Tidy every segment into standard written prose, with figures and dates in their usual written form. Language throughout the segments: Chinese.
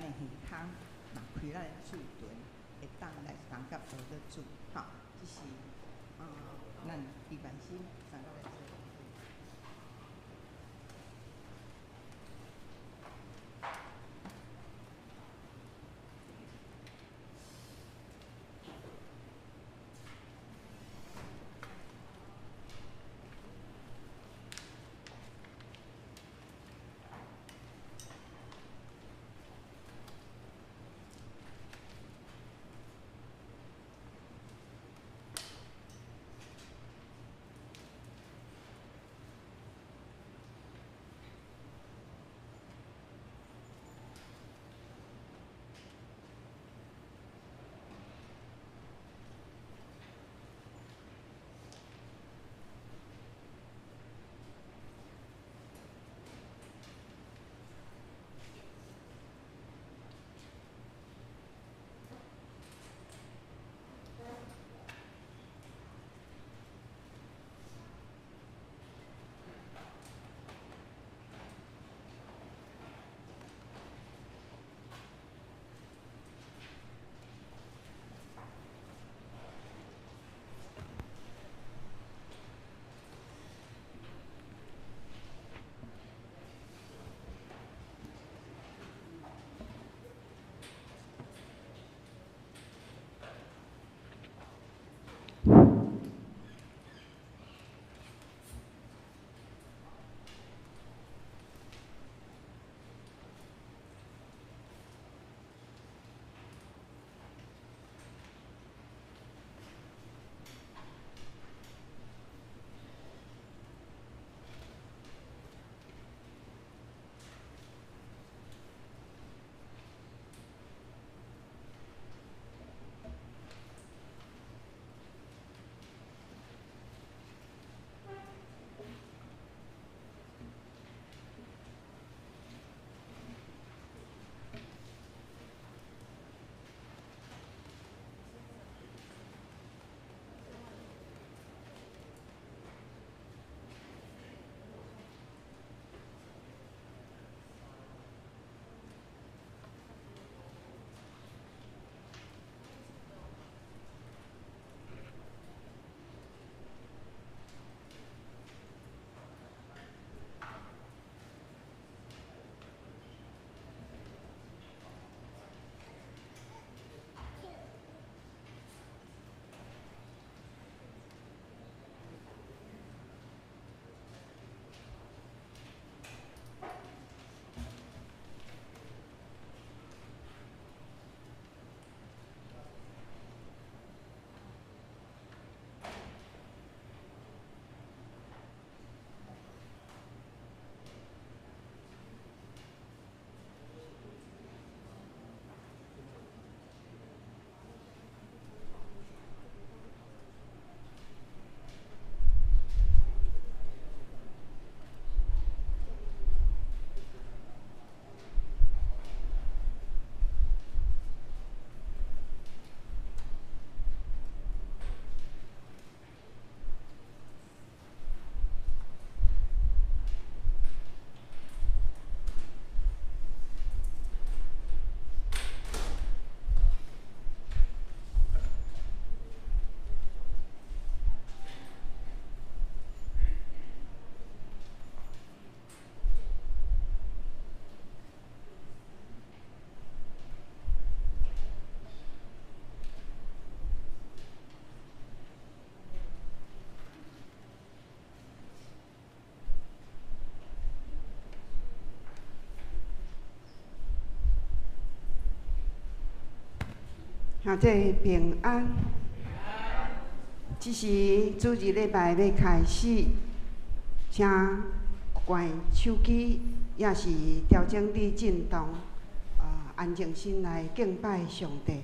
的耳孔，嘛开咱的嘴唇，会当来感觉学得准。吼，这是咱一般心三个来做。兄弟平安。这是主日礼拜要开始，请关手机，也是调整你震动，安静心来敬拜上帝。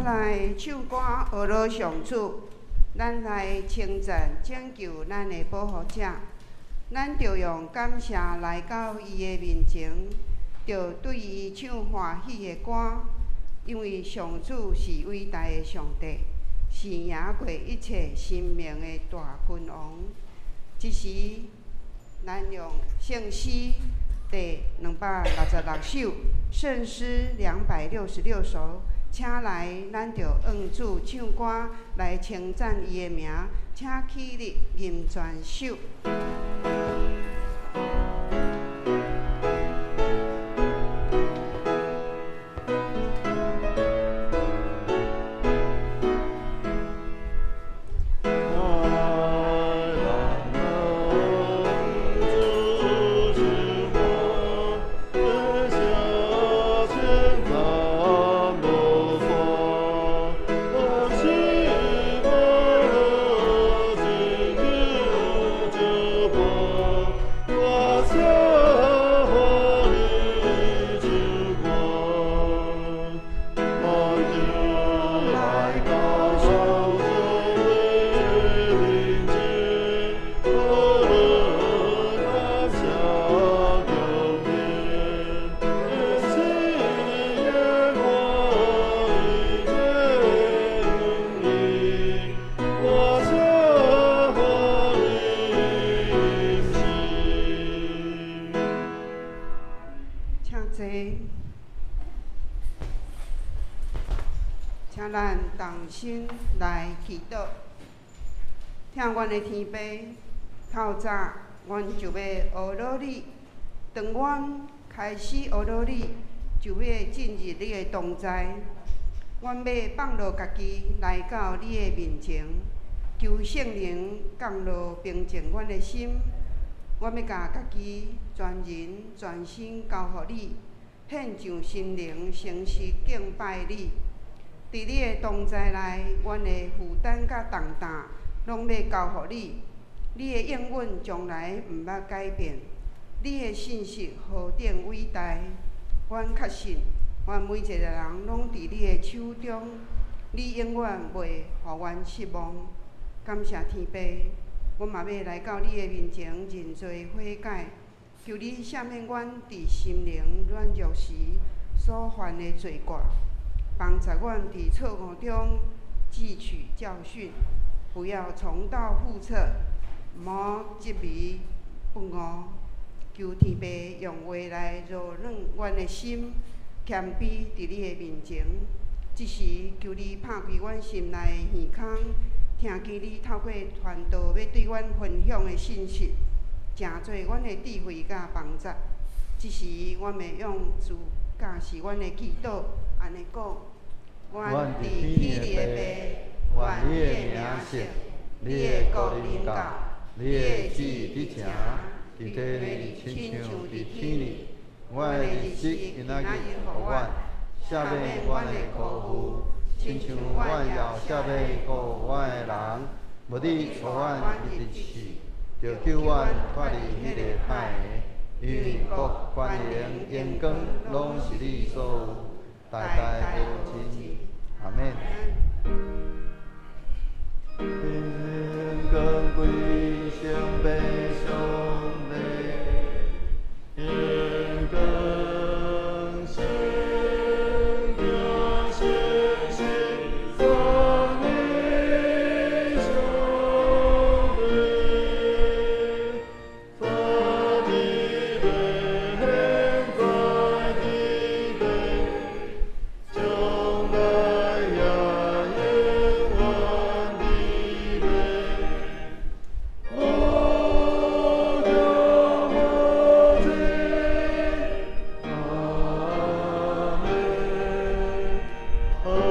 来唱歌学罗上主，咱来称赞拯救咱的保护者。咱着用感谢来到伊的面前，着对伊唱欢喜的歌，因为上主是伟大的上帝，是赢过一切生命的大君王。这时，咱用圣诗第266首，圣诗266首。请来，咱就恩主唱歌来称赞伊的名，请起立吟全首。请咱同心来祈祷，听阮的天父，透早阮就要学罗你，当阮开始学罗你，就要进入你的同在。阮要放落家己来到你的面前，求圣灵降落平静阮的心。阮要甲家己全人全心交予你，献上心灵诚实敬拜你。伫你的同在内，阮的负担甲重担，拢要交予你。你的应允从来毋捌改变，你的信息何等伟大！阮确信，阮每一个人拢伫你的手中，你永远袂互阮失望。感谢天父，阮嘛要来到你的面前认罪悔改，求你赦免阮伫心灵软弱时所犯的罪过，帮助阮伫错误中汲取教训，不要重蹈覆辙，莫执迷不悟。求天父用话来柔软阮的心，谦卑伫你的面前。即时求你拍开阮心内的耳孔，听见你透过传道要对阮分享的信息，成做阮的智慧甲帮助。即时阮会用自家是阮的祈祷，安尼讲。阮伫天里的父，愿你的名圣，你的国临到，你的旨意伫成，伫地里亲像伫天里。阮的日子今仔日予阮，赦免阮的辜负，亲像阮也赦免辜阮的人，无你带阮入地去，就救阮脱离迄个歹的，因为国、权能、荣光，拢是你所有，代代有尽。阿免。天光归向北上帝，天光升着星星，上帝上帝，发地北在地北，将来呀永远地北，我将我罪，阿门，阿门。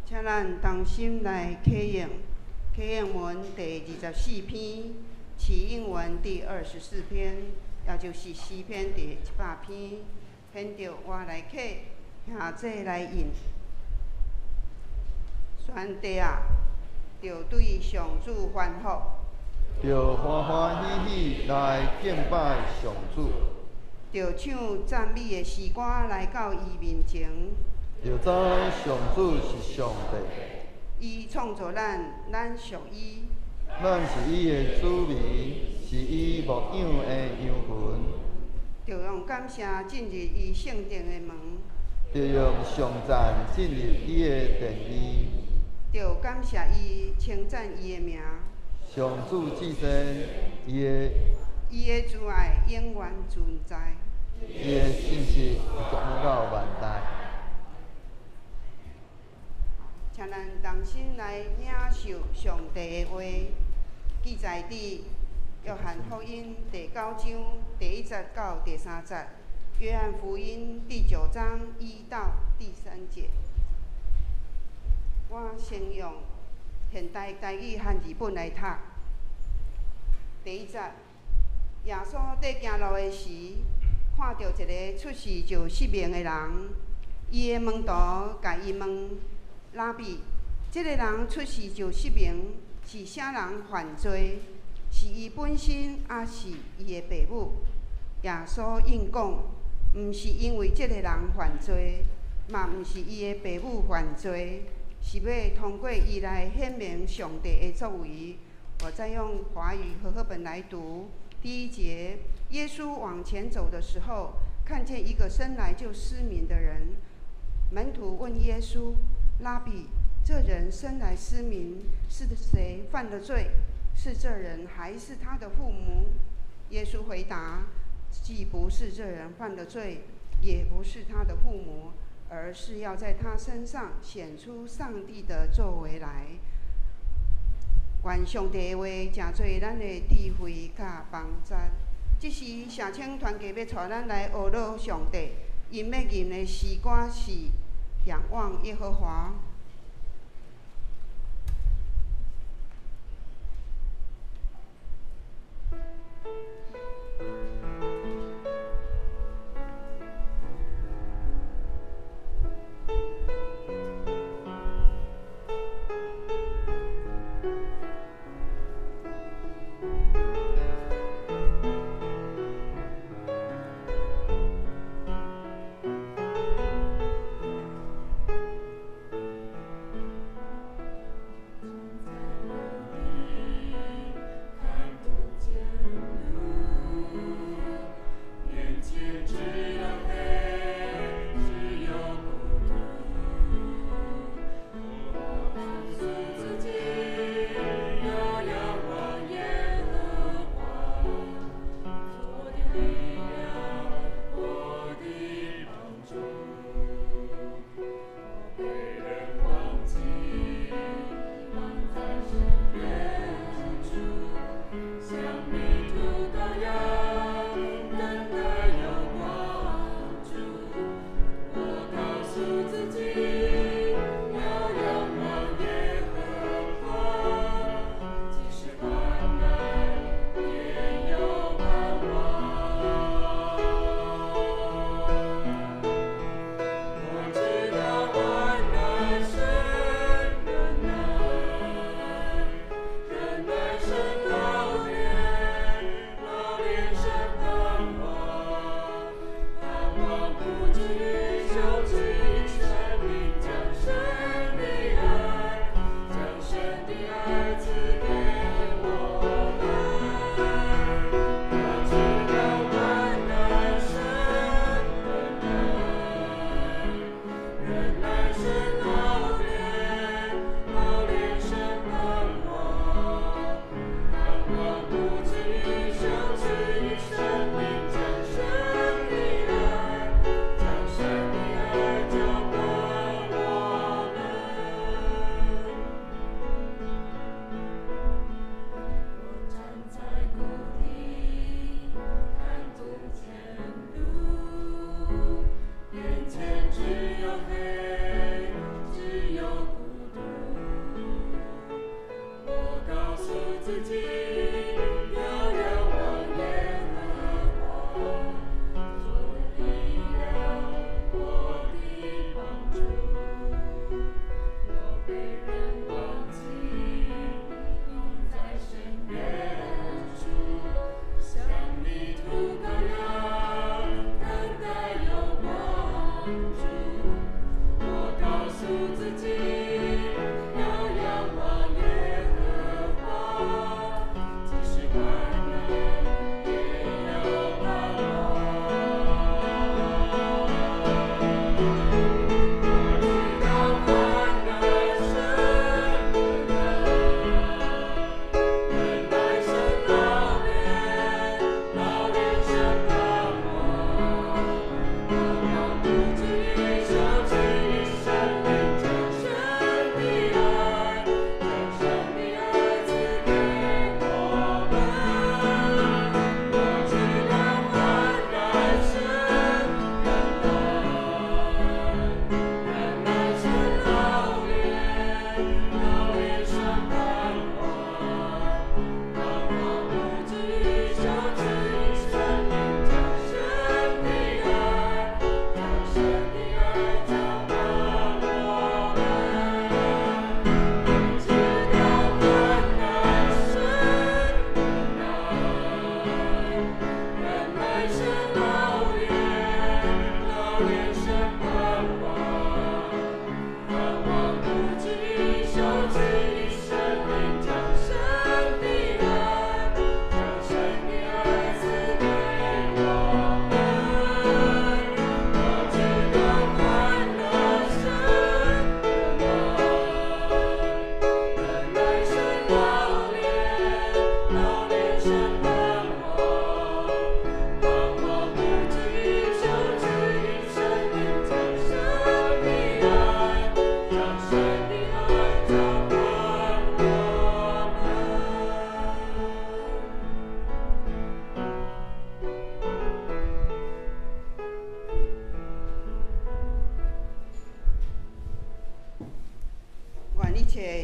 请咱同心来启应，启应文第24篇，起应文第24篇，也就是诗篇第100篇。pend着我来启，兄弟来引。宣帝啊，着对上主欢呼，着欢欢喜喜来敬拜上主，着唱赞美的诗歌来到伊面前。着知上主是上帝，伊创造咱，咱属伊。咱是伊的子民，是伊牧养的羊群。着用感谢进入伊圣殿的门，着用上赞进入伊的殿宇，着感谢伊，称赞伊的名。上主至善，伊的慈爱永远存在。伊的信息传到万代。请咱同心来领受上帝的话，记载伫约翰福音第9章第1节到第3节，约翰福音第9章1到第3节。我先用现代台语和字本来读。第1节，耶稣伫行路的时，看到一个出世就失明的人，伊的门徒甲伊问：拉比，这个人出世就失明，是啥人犯罪？是伊本身，还是伊的父母？耶稣应讲：毋是因为这个人犯罪，嘛毋是伊的父母犯罪，是要通过伊来显明上帝的作为。我再用华语和合本来读。第1节，耶稣往前走的时候，看见一个生来就失明的人。门徒问耶稣：拉比，这人生来失明，是谁犯了罪？是这人还是他的父母？耶稣回答：既不是这人犯了罪，也不是他的父母，而是要在他身上显出上帝的作为来。愿上帝的话成做咱的智慧甲帮助。这时，社青团契要带咱来学乐上帝，因要吟的诗歌是《仰望耶和华》。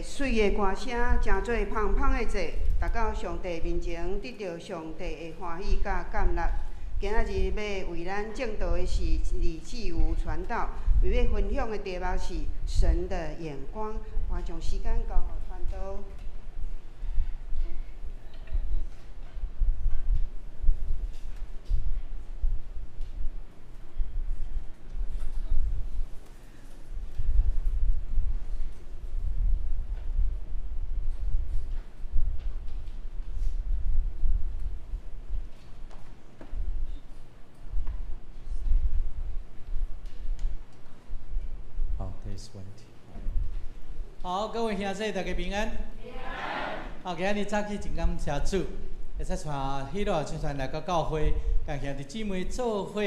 水的歌声，真做芳芳的者，达到上帝面前，得到上帝的欢喜甲感纳。今仔日要为咱正道的是李继武传道，为要分享的题目是神的眼光。我将时间交予传道。好，各位兄弟大家平安。好，今日早起真感谢主。会使带喜乐集团来到教会，甲兄弟姊妹做伙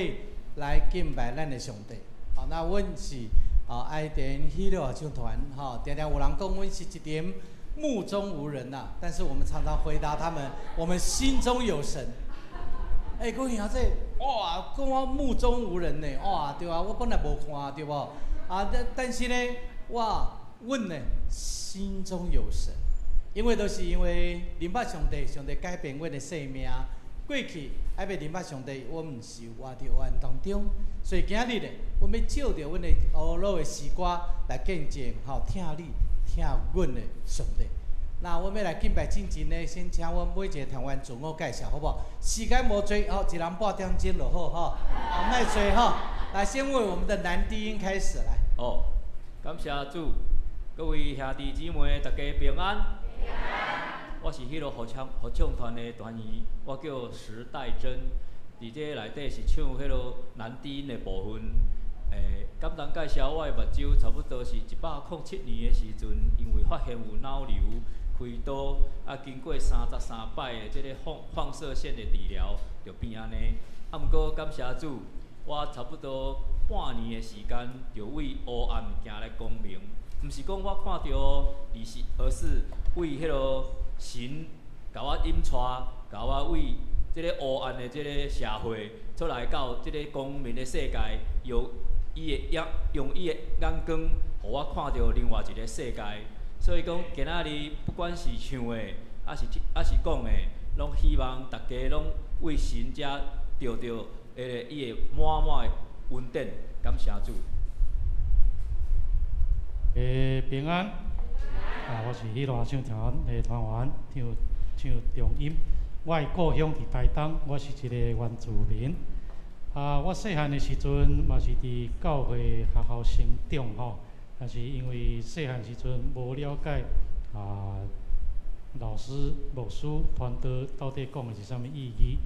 来敬拜咱的上帝。好，那阮是爱莲喜乐集团，常常有人讲阮是一点目中无人呐，但是我们常常回答他们，我们心中有神。各位兄弟，哇，讲我目中无人呢，哇，对啊，我本来无看，对不？但是呢，阮呢心中有神，因为都是因为认捌上帝，上帝改变阮的生命。过去还未认捌上帝，我毋是活伫黑暗当中，所以今日呢，阮要照着阮的乌老的诗歌来见证，听你听阮的上帝。那我们要来敬拜之前呢，先请阮每一个团员自我介绍，好不好？时间无多，一人半点钟就好，莫多来，先为我们的男低音开始来。感谢主，各位兄弟姊妹，大家平安。平安。我是迄个合唱团的团员，我叫石代珍，伫这内底是唱迄个男低音的部分。简单介绍我的目睭，差不多是107年的时阵，因为发现有脑瘤。开刀经过33摆的这个放射线的治疗，就变安尼。毋过感谢主，我差不多半年的时间，就为黑暗行来光明。毋是讲我看到而是为迄个神甲我引带，甲我为这个黑暗的这个社会出来到这个光明的世界，用伊的眼光，互我看到另外一个世界。所以讲，今仔日不管是唱的，还是讲的，拢希望大家拢为神遮得到伊的满满的恩典，感谢主。平安。我是喜乐合唱团的团员，唱重音。我的故乡伫台东，我是一个原住民。我细汉的时阵，嘛是伫教会学校成长吼。但是因为细汉时阵无了解老师、牧师、传道到底讲的是啥物意义，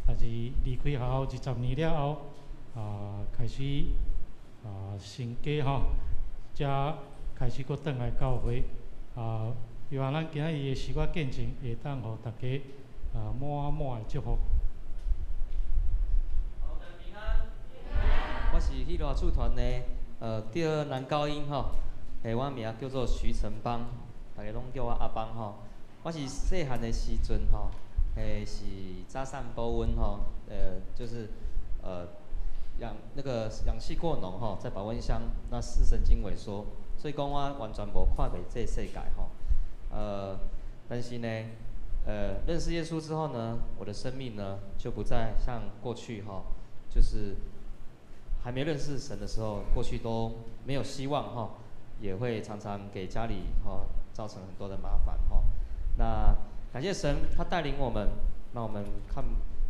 但是离开学校20年了后，开始成家吼，才开始搁转来教会。希望咱今仔日的诗歌见证会当互大家满满的祝福。好的，平安。我是喜乐合唱团的。第二男高音吼，我名叫做徐成邦，大家拢叫我阿邦吼。我是细汉的时阵吼，是早上保温吼，就是氧气过浓吼，在保温箱那视神经萎缩，所以讲我完全无看过这个世界吼。但是呢，认识耶稣之后呢，我的生命呢就不再像过去吼，就是还没认识神的时候，过去都没有希望哈，也会常常给家里造成很多的麻烦哈。那感谢神，他带领我们，让我们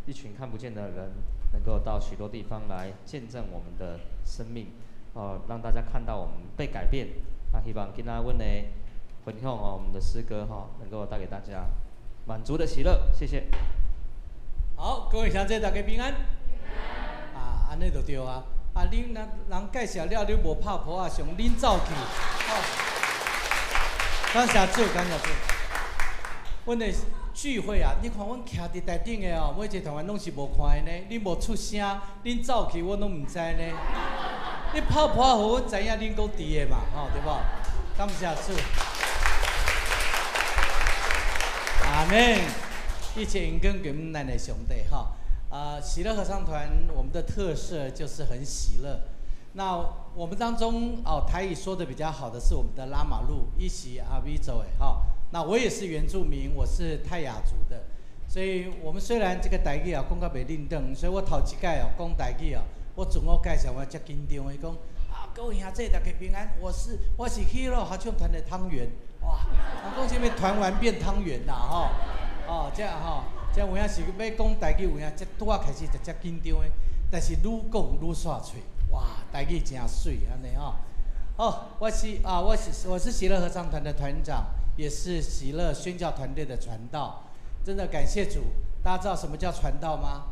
一群看不见的人，能够到许多地方来见证我们的生命，让大家看到我们被改变。那希望今仔阮的分享我们的诗歌能够带给大家满足的喜乐。谢谢。好，各位兄弟大家平安。平安。安尼就对啊。恁人介绍了，恁无拍婆啊，上恁走去。感谢主，感谢主。阮的聚会啊，你看阮徛伫台顶的每一个团员拢是无看的呢。恁无出声，恁走去，我拢唔知呢。你拍婆互阮知影，恁讲伫的嘛，对无？感谢主。阿门。一切荣光归咱的上帝喜乐合唱团，我们的特色就是很喜乐。那我们当中台语说的比较好的是我们的拉马路，一起阿维走那我也是原住民，我是泰雅族的，所以我们虽然这个台语讲到袂认得，所以我头一届讲台语我自我介绍我才紧张的讲各位兄弟大家平安，我是喜乐合唱团的汤圆，哇，讲什么团圆变汤圆啦这样这有影是要讲台语，有影这拄开始就遮紧张的，但是愈讲愈煞嘴，哇，台语真水安尼我是喜乐合唱团的团长，也是喜乐宣教团队的传道。真的感谢主，大家知道什么叫传道吗？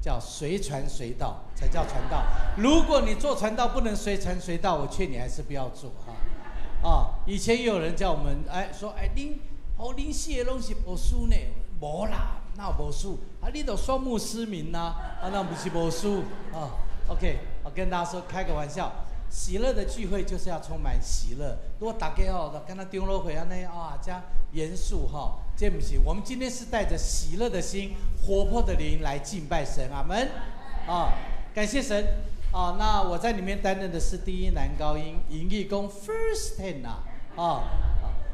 叫随传随到才叫传道。如果你做传道不能随传随到，我劝你还是不要做以前也有人叫我们说恁写的拢是无书呢。无啦，那有无数啊？你都双目失明呐，那不是无数啊。OK， 我跟大家说，开个玩笑，喜乐的聚会就是要充满喜乐。如果大家跟他长老会安尼啊，加严肃哈，这不行。我们今天是带着喜乐的心、活泼的灵来敬拜神，阿门。啊，感谢神。啊，那我在里面担任的是第一男高音营义工 First Ten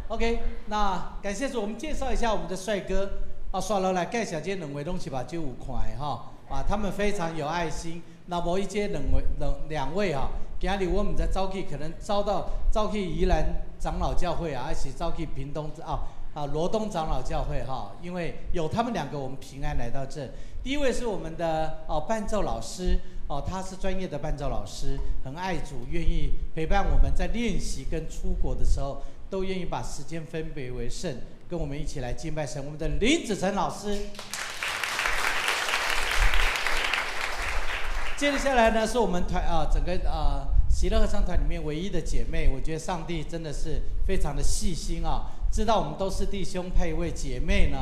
OK， 那感谢主，我们介绍一下我们的帅哥。刷落来介绍这两位拢是目睭有看的哈，他们非常有爱心。那无伊这两位哈，今日我们在走去，可能走去宜兰长老教会啊，还是走去屏东罗东长老教会哈，因为有他们两个，我们平安来到这。第一位是我们的伴奏老师他是专业的伴奏老师，很爱主，愿意陪伴我们在练习跟出国的时候，都愿意把时间分别为圣，跟我们一起来敬拜神。我们的林子成老师。接着下来呢，是我们团整个喜乐合唱团里面唯一的姐妹，我觉得上帝真的是非常的细心知道我们都是弟兄配位姐妹呢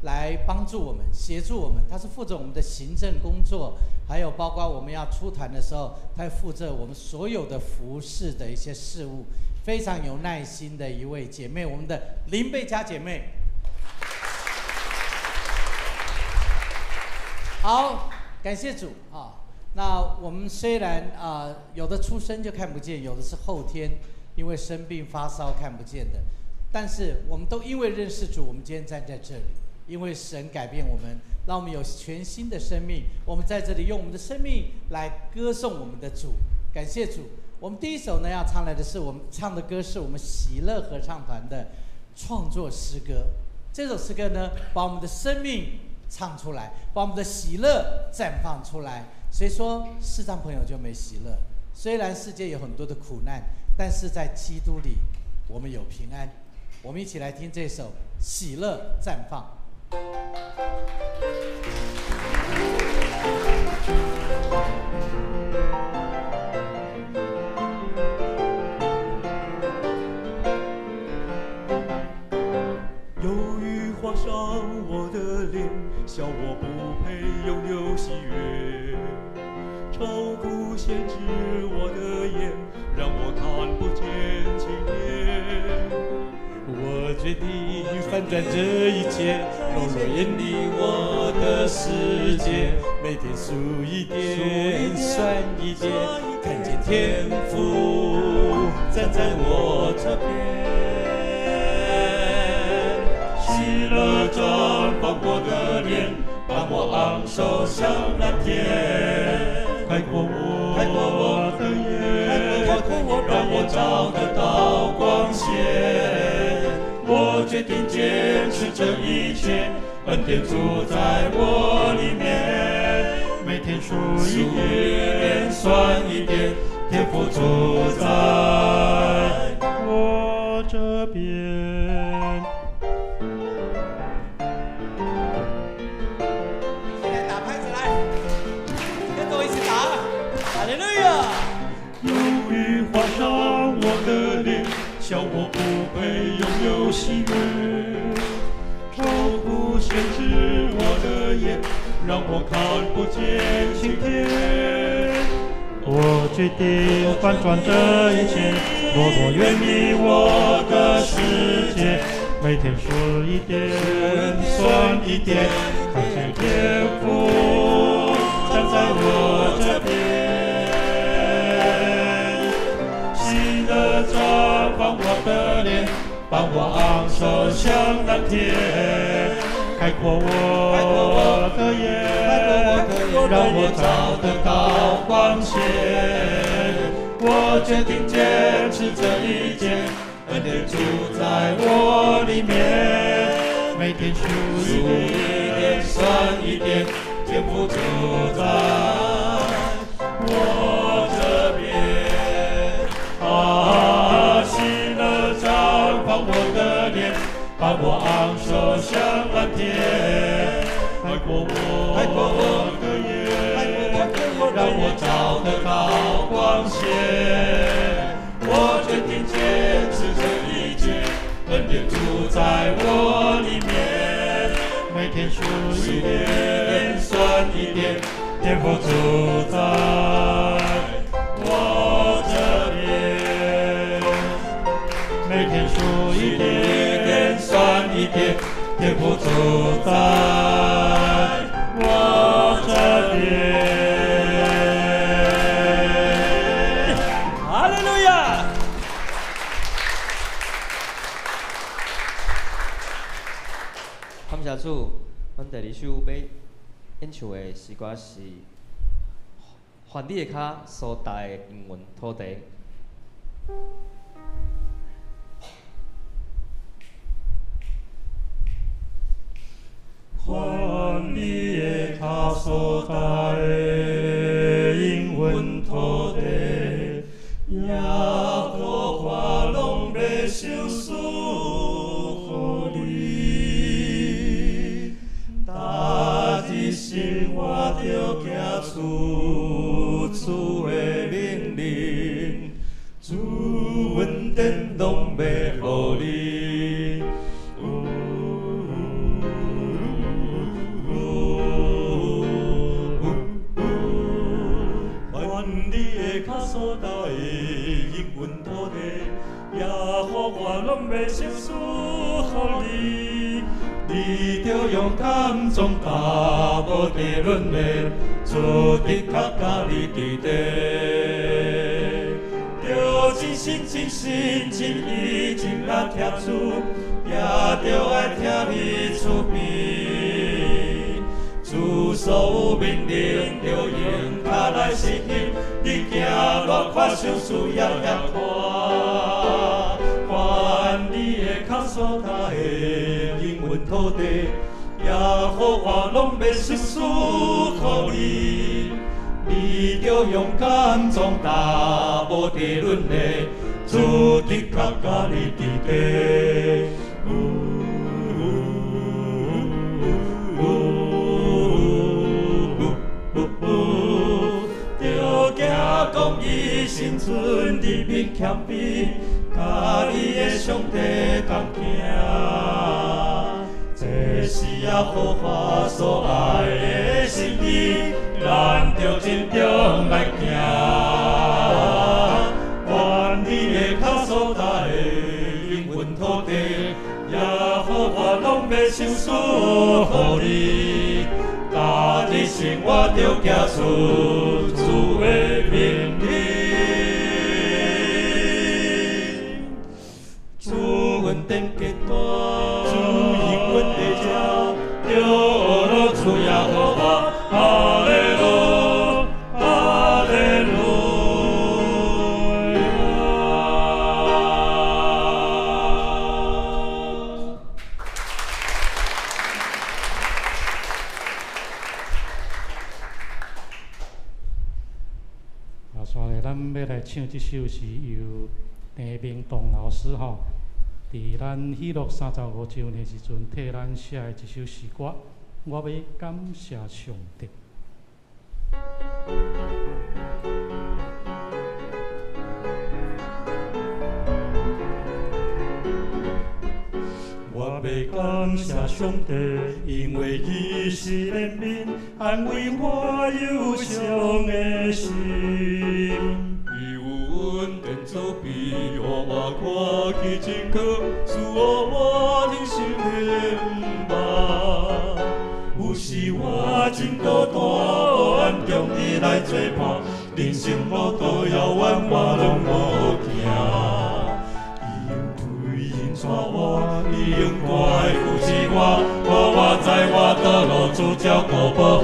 来帮助我们、协助我们。她是负责我们的行政工作，还有包括我们要出团的时候，她负责我们所有的服事的一些事务，非常有耐心的一位姐妹，我们的林贝佳姐妹。好，感谢主那我们虽然有的出生就看不见，有的是后天因为生病发烧看不见的，但是我们都因为认识主，我们今天站在这里，因为神改变我们，让我们有全新的生命。我们在这里用我们的生命来歌颂我们的主，感谢主。我们第一首呢要唱来的是我们唱的歌，是我们喜乐合唱团的创作诗歌。这首诗歌呢，把我们的生命唱出来，把我们的喜乐绽放出来。谁说世上朋友就没喜乐？虽然世界有很多的苦难，但是在基督里我们有平安。我们一起来听这首《喜乐绽放》。忧郁划伤我的脸，笑我不配拥有喜悦。愁苦限制我的眼，让我看不见晴天。我决定反转这一切，融入眼里我的世界，每天数一点，算一点，看见天父站在我这边。喜乐绽放我的脸，把我昂首向蓝天。开阔我的眼，让我找得到光线。我决定坚持这一切，恩典住在我里面。每天数一点，算一点，天父住在我这边。忧郁划伤我的脸，笑我不配拥有喜悦。愁苦限制我的眼，让我看不见晴天。我决定反转这一切，落落远离我的世界。每天数一点，算一点，看见天父站在我这边。绽放我的脸，把我昂首向蓝天。开阔我的眼，让我找得到光线。我决定坚持这一切，恩典住在我里面。每天数一点，算一点，天父住在我这边。喜乐绽放我的脸，把我昂首向蓝天。开阔我的眼，让我找得到光线。我决定坚持这一切，恩典住在我里面。每天数一点，算一点，天父主在我这边。每天数一点，算一点，天父主在我这边。哈利路亚！感谢主，阮第二首要演唱的诗歌是《还你的脚所踏的应允土地》。还你的脚所踏的应允土地，耶和华拢要收赐予你。大日生活着行主的命令，主恩典拢要予你。还你的脚所踏的应允土地，耶和华拢要收赐予你。你着勇敢壮大，无地论的，主的确甲你伫地。着真心真心真意真力听主，也着爱听你出面。主所有命令着用脚来实行，你行路看上主也看。还你的脚所踏的应允土地，耶和华拢要收赐予你。你着勇敢壮大，无地论的，主的确甲你伫地。着行公义，生存里面谦卑，甲你的上帝同行。这是耶和华所爱的心意，咱着真正来行。还你的脚所踏的应允土地，耶和华拢要收赐予你。大日生活着行出主的命令。主恩典极大，主应允的家，着落主耶和华，哈利路，哈利路亚。所以咱要来唱这首是由陈明栋老师吼，伫咱喜乐35周年时阵替咱写的一首诗歌，我要感谢上帝。我要感谢上帝，因为伊是怜悯，安慰我忧伤的心。伊有恩典作庇，互我看见真可，使我人生的不捌。有时我真孤单，中伊来作伴，人生路途遥远，我拢无行。带我，伊用爱扶持我，我知我道路主照顾保护。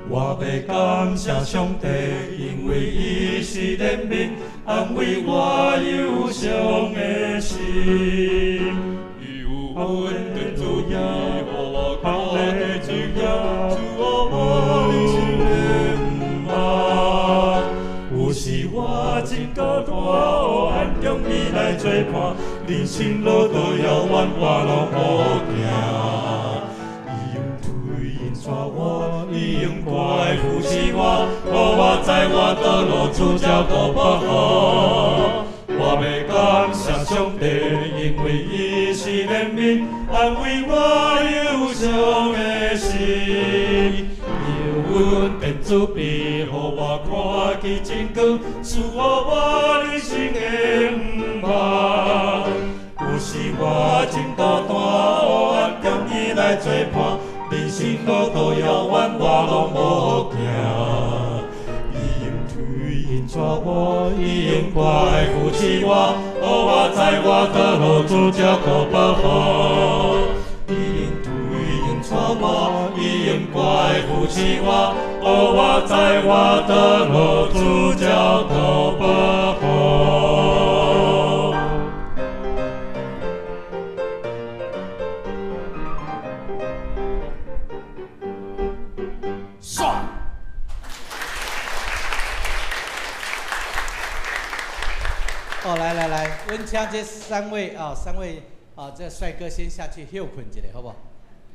我要感谢上帝，因为伊是怜悯，安慰我忧伤的心。伊有恩典主义，互我看见真正。我人生的不捌，有时我真孤单，暗中伊来作伴，人生路途遥远，我拢无行。伊用推引带我，伊你应该扶持我，我在我道路主角都不好。我要感谢上帝，因为伊是怜悯，安慰我忧伤的心。阮变主庇，予我看见真光，赐我人生的希望。有时我真孤单，黑暗中伊来作伴，人生路途遥远，我拢无行。伊应推引带我，伊应该扶持我，予我在我道路主角可保护。伊应推引带我，伊应该扶持我，予我在我道路主角可保护。哦，来，阮请这三位这帅哥先下去休困一下，好不好？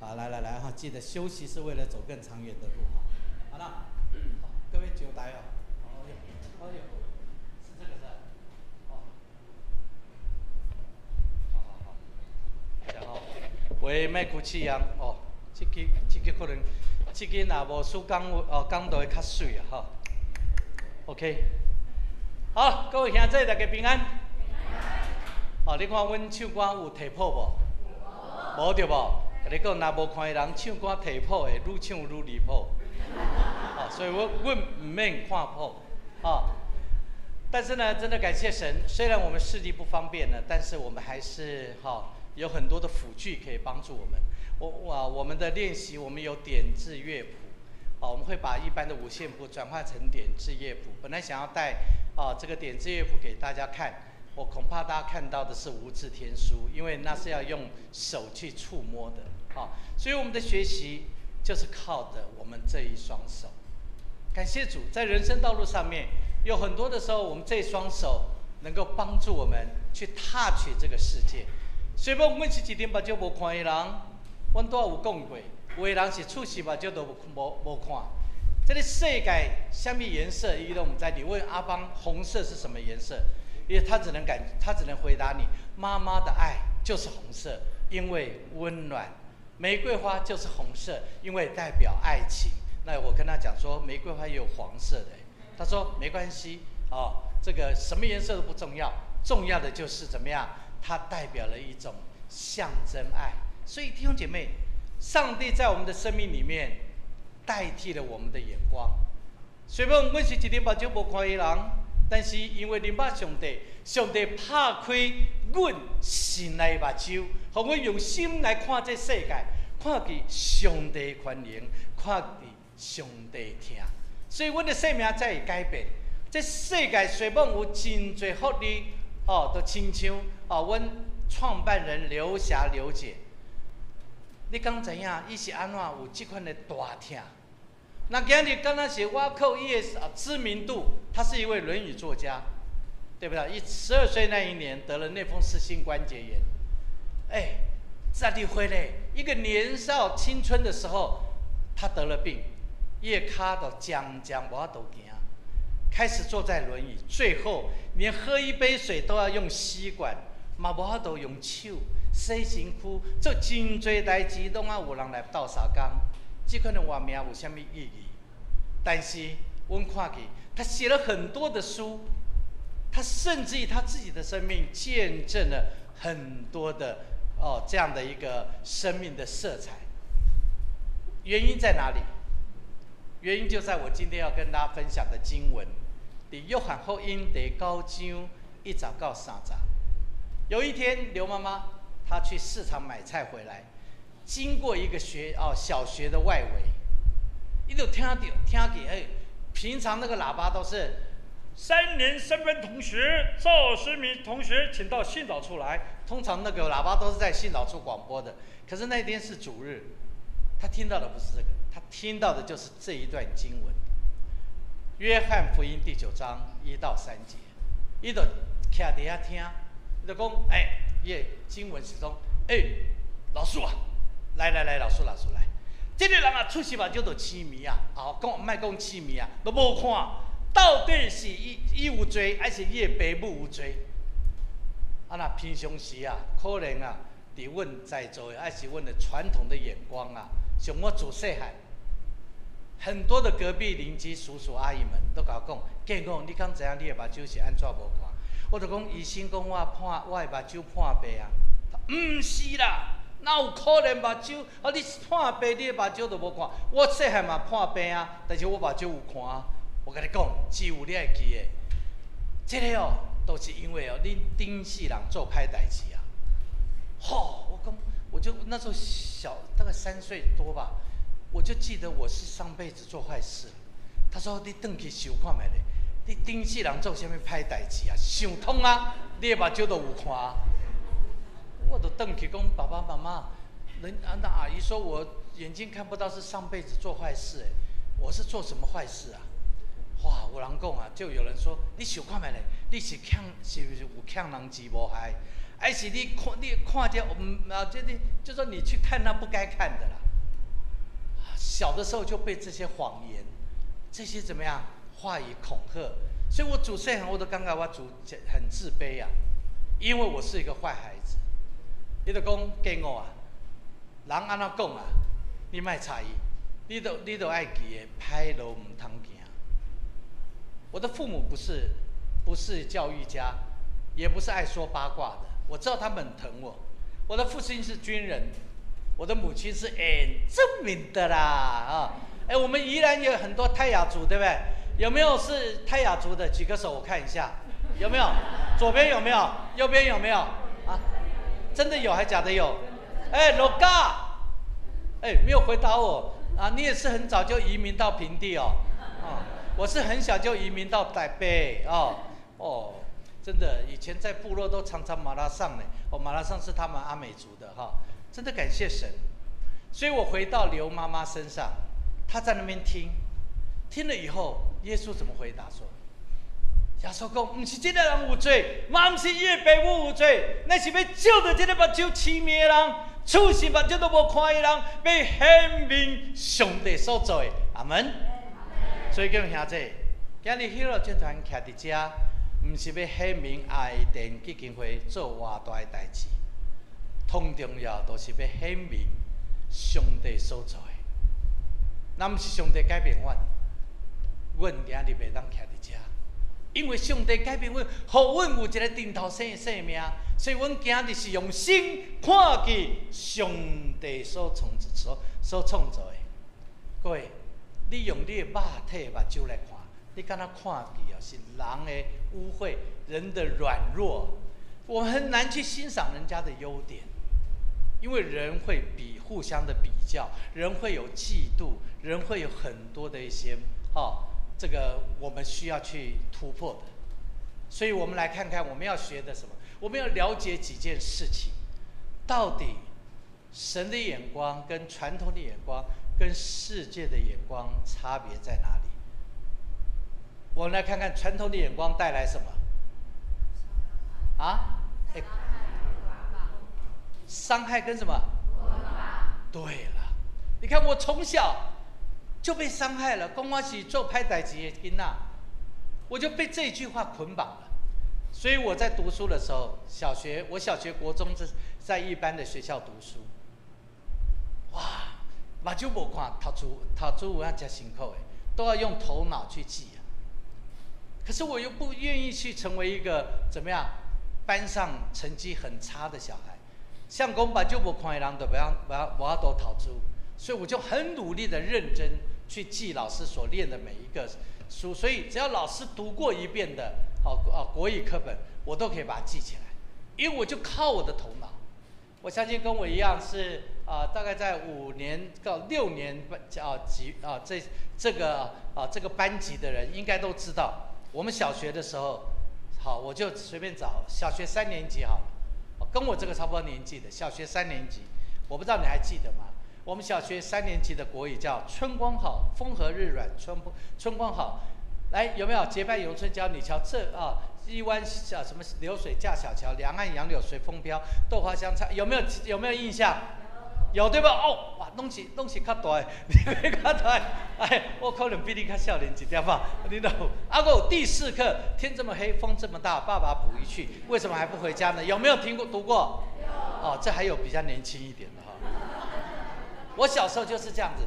啊，来哈，记得休息是为了走更长远的路哈。好了，各位酒台哦，哦哟，是这个是吧？哦，好，喂，莫哭泣样哦，这个可能，这个若无输讲讲到会较水啊哈。OK。好，各位兄弟，大家平安。哦，你看阮唱歌有提谱无？无对无？你讲，若无看的人唱歌提谱的，愈唱愈离谱。哦，所以阮唔免看谱。哦，但是呢，真的感谢神，虽然我们视力不方便呢，但是我们还是有很多的辅具可以帮助我们。我们的练习，我们有点字乐谱。我们会把一般的五线谱转换成点字乐谱。本来想要带这个点字乐谱给大家看，我恐怕大家看到的是无字天书，因为那是要用手去触摸的。所以我们的学习就是靠着我们这一双手。感谢主，在人生道路上面，有很多的时候，我们这一双手能够帮助我们去踏取这个世界。虽然我们是一点目睭无看的人，阮都有讲过。有的人是触视目睭都无看，这个世界什么颜色，伊都唔知。你问阿邦红色是什么颜色，因为他只能回答你，妈妈的爱就是红色，因为温暖；玫瑰花就是红色，因为代表爱情。那我跟他讲说，玫瑰花也有黄色的，他说没关系这个什么颜色都不重要，重要的就是怎么样，它代表了一种象征爱。所以弟兄姐妹。上帝在我们的生命里面代替了我们的眼光。虽然我们是一点目睭无看的人，但是因为认识上帝拍开阮心内目睭，让我用心来看这世界，看见上帝权能，看见上帝听。所以阮的生命才会改变。这世界虽然有真多福利，就亲像阮创办人刘霞刘姐。你敢知影，伊是安怎有这款的大痛？那今日敢若是我靠伊的知名度，他是一位论语作家，对不对？伊12岁那一年得了类风湿性关节炎，12岁嘞，一个年少青春的时候，他得了病，伊的脚都僵无法度行，开始坐在轮椅，最后连喝一杯水都要用吸管，嘛无法度用手。洗身躯，做真多代志，拢啊有人来斗相共。这款的活命有什么意义？但是阮看见他写了很多的书，他甚至于他自己的生命见证了很多的这样的一个生命的色彩。原因在哪里？原因就在我今天要跟大家分享的经文，在约翰福音第9章1节到3节。有一天，刘妈妈。他去市场买菜回来，经过一个小学的外围，伊就听见平常那个喇叭都是3年3班同学赵诗明同学，请到训导处来。通常那个喇叭都是在训导处广播的，可是那天是主日，他听到的不是这个，他听到的就是这一段经文，约翰福音第9章1到3节，伊就徛伫遐听，伊就讲伊的经文是说，老师啊，来，老师来，这个人啊，出世目睭就痴迷啊，莫讲痴迷啊，都无看到底是伊有罪，还是伊的爸母有罪？啊，那平常时啊，可能啊，伫阮在座的，还是阮的传统的眼光啊，像我自细汉，很多的隔壁邻居叔叔阿姨们都甲我讲，建讲你敢知影你的目睭是安怎无看？我就讲医生讲我的目睭破白啊，毋是啦。哪有可能目睭？啊，你破白，你的目睭都无看。我细汉嘛破白啊，但是我目睭有看啊。我跟你讲，只有你会记的。这个哦，都是因为哦，恁顶世人做歹代志啊。我讲，我就那时候小，大概3岁多吧，我就记得我是上辈子做坏事。他说你回去想看觅咧，你顶世人做啥物歹代志啊？想通啊，你的目睭都有看啊。我就回去讲爸爸妈妈，那阿姨说我眼睛看不到是上辈子做坏事，我是做什么坏事啊？哇，有人讲啊，就有人说你想看觅咧，你是不是有欠人钱无害，还是你看见就说你去看那不该看的啦。小的时候就被这些谎言，这些怎么样话语恐吓，所以我自细汉我都感觉我很自卑啊，因为我是一个坏孩子。你就讲跟我啊，人安怎讲啊？你莫诧异，你都爱记的，歹路唔通行。我的父母不是教育家，也不是爱说八卦的。我知道他们很疼我。我的父亲是军人，我的母亲是证明的啦啊！我们宜兰有很多泰雅族，对不对？有没有是泰雅族的？举个手，我看一下，有没有？左边有没有？右边有没有？啊？真的有还假的有？老嘎，没有回答我啊！你也是很早就移民到平地哦，我是很小就移民到台北哦，真的，以前在部落都常常马拉松呢，马拉松是他们阿美族的哈，真的感谢神。所以我回到刘妈妈身上，她在那边听了以后，耶稣怎么回答说？耶稣讲，不是这个人有罪，嘛不是伊的爸母有罪，那是要照着这个目睭痴迷的人，出世目睭都无看的人，要显明上帝所做的。阿门。所以各位兄弟，今日迄个集团徛伫遮，不是要显明爱电基金会做偌大的代志，通重要就是要显明上帝所做的。那不是上帝改变阮，阮今日袂当徛伫遮。因为上帝改变阮，互阮有一个顶头生命，所以阮今日是用心看见上帝所创造的。各位，你用你的肉体目睭来看，你敢若看见是人的污秽，人的软弱，我们很难去欣赏人家的优点，因为人会互相的比较，人会有嫉妒，人会有很多的一些这个我们需要去突破的，所以我们来看看我们要学的什么，我们要了解几件事情，到底神的眼光跟传统的眼光跟世界的眼光差别在哪里？我们来看看传统的眼光带来什么？伤害跟什么？对了，你看我从小就被伤害了，讲我是做歹代志的囡仔，我就被这句话捆绑了。所以我在读书的时候，我小学、国中是在一般的学校读书。哇，目睭无看，读书有要真辛苦的，都要用头脑去记啊。可是我又不愿意去成为一个怎么样，班上成绩很差的小孩。像讲目睭无看的人，就不要多读书。所以我就很努力的认真去记老师所练的每一个书，所以只要老师读过一遍的国语课本，我都可以把它记起来，因为我就靠我的头脑。我相信跟我一样是大概在5年到6年这个班级的人应该都知道，我们小学的时候，我就随便找小学3年级好了，跟我这个差不多年纪的小学3年级，我不知道你还记得吗？我们小学3年级的国语叫春光好，风和日暖，春光好。来，有没有结伴游春娇？你瞧一湾什么流水架小桥，两岸杨柳随风飘，豆花香菜，有没有印象？有对吧？哦，哇，拢是较大的，你较大的，哎，我可能比你较少年一点吧，你懂？有第4课，天这么黑，风这么大，爸爸捕鱼去，为什么还不回家呢？有没有读过？哦，这还有比较年轻一点的哈。我小时候就是这样子，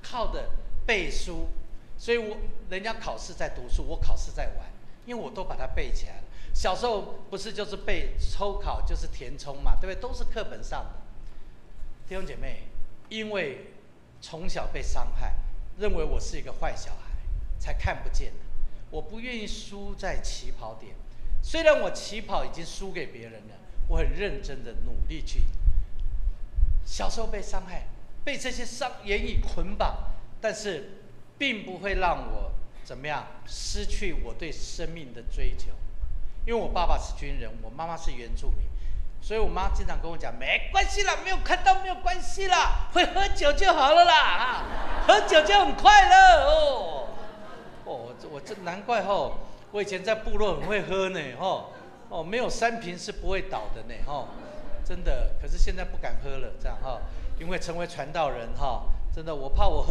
靠着背书，所以人家考试在读书，我考试在玩，因为我都把它背起来了。小时候不是就是背抽考，就是填充嘛，对不对？都是课本上的。弟兄姐妹，因为从小被伤害，认为我是一个坏小孩，才看不见的。我不愿意输在起跑点，虽然我起跑已经输给别人了，我很认真的努力去。小时候被伤害，被这些言语捆绑，但是并不会让我怎么样失去我对生命的追求。因为我爸爸是军人，我妈妈是原住民，所以我妈经常跟我讲，没关系啦，没有看到没有关系啦，会喝酒就好了啦，喝酒就很快乐哦。我这难怪吼，我以前在部落很会喝呢吼，没有3瓶是不会倒的呢吼，真的。可是现在不敢喝了这样哈，因为成为传道人哈，真的我怕我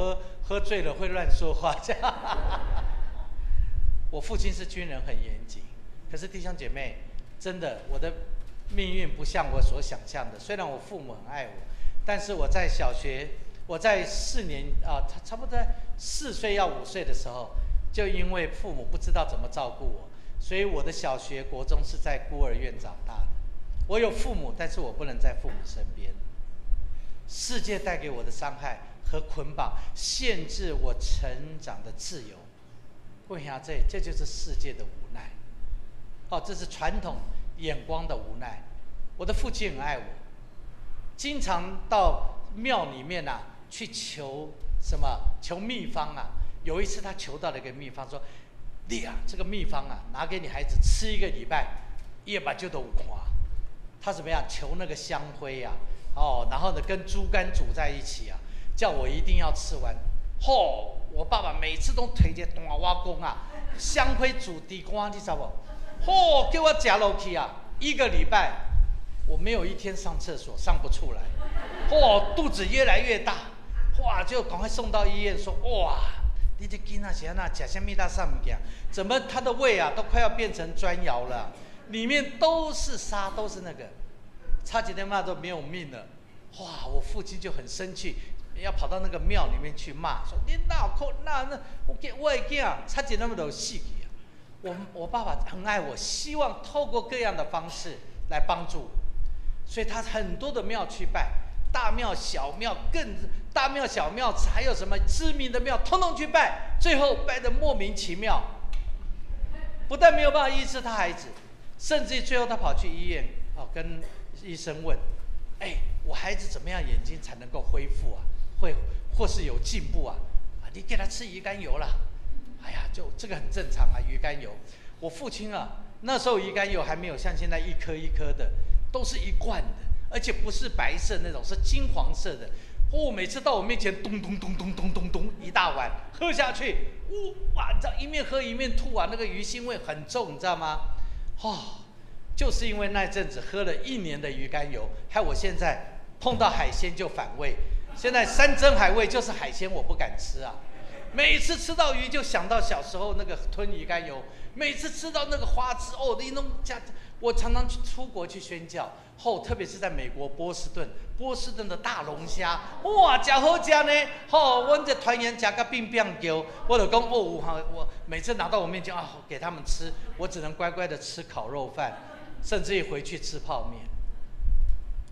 喝醉了会乱说话这样。我父亲是军人，很严谨。可是弟兄姐妹，真的我的命运不像我所想象的。虽然我父母很爱我，但是我在小学，我在4年差不多在4岁要5岁的时候，就因为父母不知道怎么照顾我，所以我的小学、国中是在孤儿院长大的。我有父母，但是我不能在父母身边。世界带给我的伤害和捆绑，限制我成长的自由。问一下，这就是世界的无奈。这是传统眼光的无奈。我的父亲很爱我，经常到庙里面去求什么？求秘方啊。有一次他求到了一个秘方，说：“你这个秘方拿给你孩子吃1个礼拜，一把就都有看。”他怎么样？求那个香灰然后呢跟猪肝煮在一起叫我一定要吃完。我爸爸每次都推一个大碗公香灰煮地瓜，你知道不？叫我吃下去1个礼拜，我没有一天上厕所，上不出来。肚子越来越大，就赶快送到医院说，你这囡仔是安怎吃什么大啥物件？怎么他的胃都快要变成砖窑了，里面都是沙，都是那个，差几天骂都没有命了。我父亲就很生气，要跑到那个庙里面去骂，说你哪有可能？我的囝差几那么多死去。我爸爸很爱我，希望透过各样的方式来帮助我，所以他很多的庙去拜，大庙小庙，更大庙小庙，还有什么知名的庙，通通去拜，最后拜得莫名其妙，不但没有办法医治他孩子，甚至最后他跑去医院跟医生问，我孩子怎么样眼睛才能够恢复或是有进步你给他吃鱼肝油啦。就这个很正常鱼肝油。我父亲那时候鱼肝油还没有像现在一颗一颗的，都是一罐的，而且不是白色那种，是金黄色的。每次到我面前，咚咚咚咚咚咚咚，一大碗喝下去，你知道一面喝一面吐那个鱼腥味很重，你知道吗？就是因为那阵子喝了1年的鱼肝油，害我现在碰到海鲜就反胃。现在山珍海味就是海鲜，我不敢吃每次吃到鱼就想到小时候那个吞鱼肝油，每次吃到那个花枝你弄加。我常常出国去宣教，特别是在美国波士顿的大龙虾，真好吃呢！我这团员吃个冰冰叫，我就讲我每次拿到我面前给他们吃，我只能乖乖的吃烤肉饭，甚至于回去吃泡面。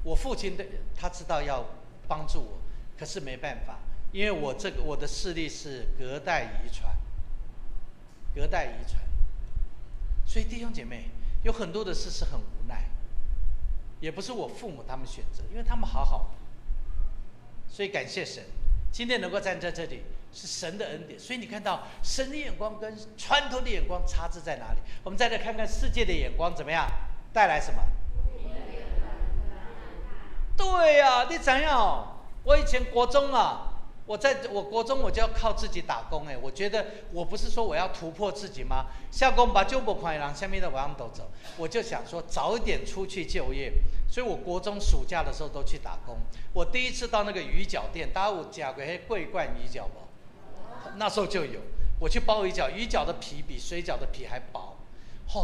我父亲他知道要帮助我，可是没办法。因为我的视力是隔代遗传，所以弟兄姐妹有很多的事是很无奈，也不是我父母他们选择，因为他们好好，所以感谢神，今天能够站在这里是神的恩典。所以你看到神的眼光跟传统的眼光差距在哪里？我们再来看看世界的眼光怎么样，带来什么？对你怎样？我以前国中我国中我就要靠自己打工我觉得我不是说我要突破自己吗？下工把就不快让下面的往都走，我就想说早一点出去就业，所以我国中暑假的时候都去打工。我第一次到那个鱼饺店，大家有吃过那桂冠鱼饺不？那时候就有，我去包鱼饺，鱼饺的皮比水饺的皮还薄。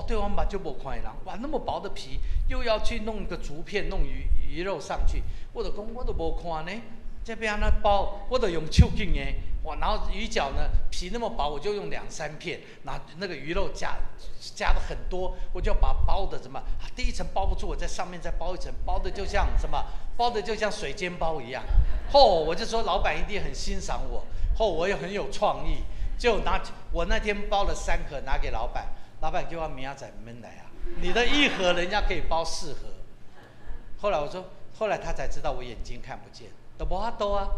对我嘛就没看人，哇，那么薄的皮，又要去弄个竹片，弄鱼肉上去，我就讲我都没看呢，这边那包，我都用手劲的，哇，然后鱼饺呢皮那么薄，我就用2、3片，拿那个鱼肉加的很多，我就把包的第一层包不住，我在上面再包一层，包的就像包的就像水煎包一样，我就说老板一定很欣赏我，我也很有创意，就我那天包了3盒拿给老板。老板叫我明仔载没来啊！你的1盒人家可以包4盒。后来他才知道我眼睛看不见，都没法度啊！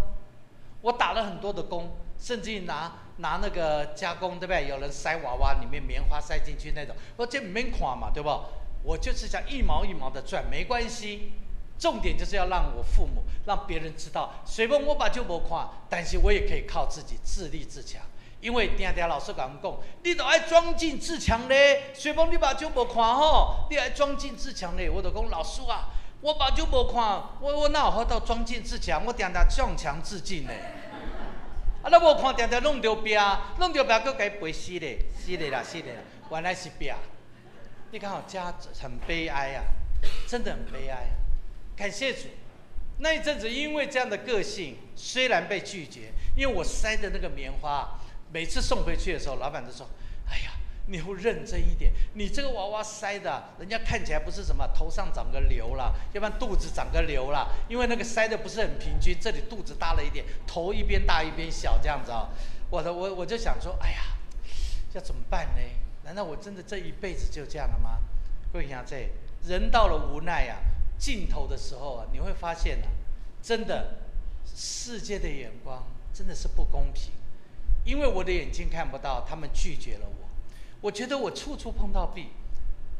我打了很多的工，甚至于拿那个加工，对不对？有人塞娃娃里面棉花塞进去那种，我这没看嘛，对不？我就是想1毛1毛的赚，没关系。重点就是要让我父母、让别人知道，虽然我把就没看，但是我也可以靠自己自立自强。因为常常老师跟我们讲，你都要庄敬自强嘞。虽然你目睭无看你要庄敬自强嘞。我就讲老师啊，我目睭无看，我哪有法度庄敬自强？我常常撞墙自尽嘞。那无看常常弄着壁，佫该赔死嘞，死嘞啦。原来是壁。你看家很悲哀啊，真的很悲哀。感谢主，那一阵子因为这样的个性，虽然被拒绝，因为我塞的那个棉花。每次送回去的时候，老板都说：“哎呀，你要认真一点，你这个娃娃塞的，人家看起来不是什么头上长个瘤啦，要不然肚子长个瘤啦，因为那个塞的不是很平均，这里肚子大了一点，头一边大一边小这样子啊。”我就想说，哎呀，要怎么办呢？难道我真的这一辈子就这样了吗？各位兄弟，人到了无奈啊，尽头的时候啊，你会发现啊，真的世界的眼光真的是不公平。因为我的眼睛看不到，他们拒绝了我。我觉得我处处碰到壁。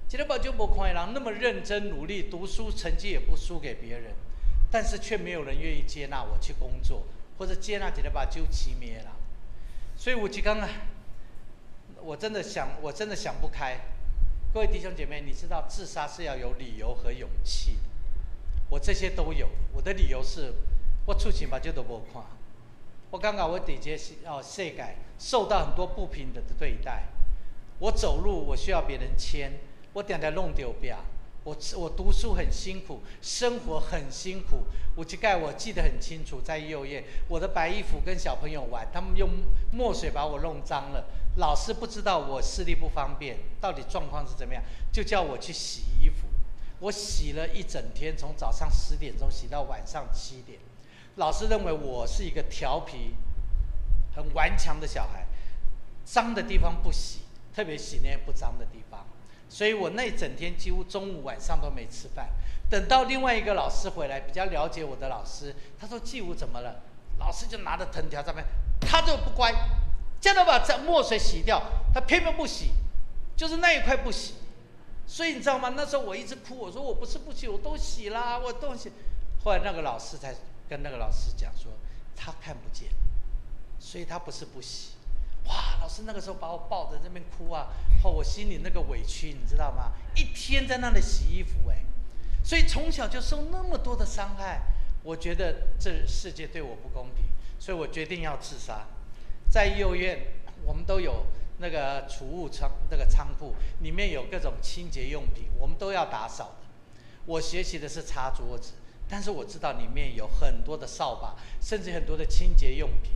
今天把就没看人那么认真努力读书，成绩也不输给别人，但是却没有人愿意接纳我去工作，或者接纳今天把就起灭了。所以我就刚刚，我真的想不开。各位弟兄姐妹，你知道自杀是要有理由和勇气的。我这些都有。我的理由是，我出钱把就都没看。我刚刚我在这世界受到很多不平等的对待，我走路我需要别人牵，我常常弄丢边，我读书很辛苦，生活很辛苦。我记得很清楚，在幼园，我的白衣服跟小朋友玩，他们用墨水把我弄脏了，老师不知道我视力不方便，到底状况是怎么样，就叫我去洗衣服。我洗了一整天，从早上10点钟洗到晚上7点。老师认为我是一个调皮、很顽强的小孩，脏的地方不洗，特别洗那些不脏的地方。所以我那整天几乎中午晚上都没吃饭。等到另外一个老师回来，比较了解我的老师，他说季武怎么了？老师就拿着藤条在那边，他就不乖，叫他把墨水洗掉，他偏偏不洗，就是那一块不洗。所以你知道吗？那时候我一直哭，我说我不是不洗，我都洗啦，我都洗。后来那个老师才跟那个老师讲说，他看不见，所以他不是不洗。哇，老师那个时候把我抱着这边哭啊，我心里那个委屈你知道吗？一天在那里洗衣服所以从小就受那么多的伤害，我觉得这世界对我不公平，所以我决定要自杀。在幼儿园我们都有那个储物仓，那个仓库里面有各种清洁用品，我们都要打扫的。我学习的是擦桌子，但是我知道里面有很多的扫把，甚至很多的清洁用品。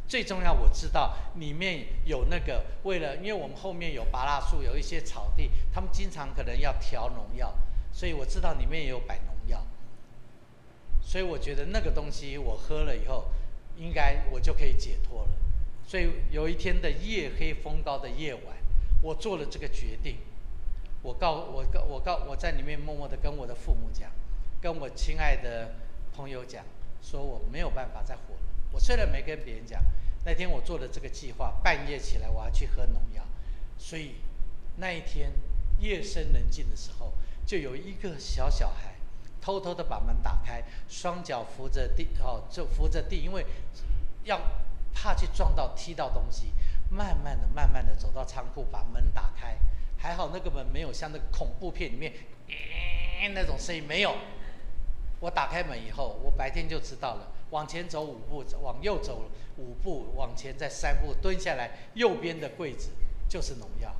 最重要，我知道里面有那个因为我们后面有芭乐树，有一些草地，他们经常可能要调农药，所以我知道里面也有摆农药。所以我觉得那个东西我喝了以后，应该我就可以解脱了。所以有一天的夜黑风高的夜晚，我做了这个决定。我在里面默默的跟我的父母讲，跟我亲爱的朋友讲，说我没有办法再活了。我虽然没跟别人讲，那天我做了这个计划，半夜起来我要去喝农药，所以那一天夜深人静的时候，就有一个小孩偷偷的把门打开，双脚扶着地，就扶着地，因为要怕去撞到踢到东西，慢慢的走到仓库，把门打开。还好那个门没有像那个恐怖片里面那种声音没有。我打开门以后，我白天就知道了，往前走5步，往右走5步，往前再3步，蹲下来，右边的柜子就是农药。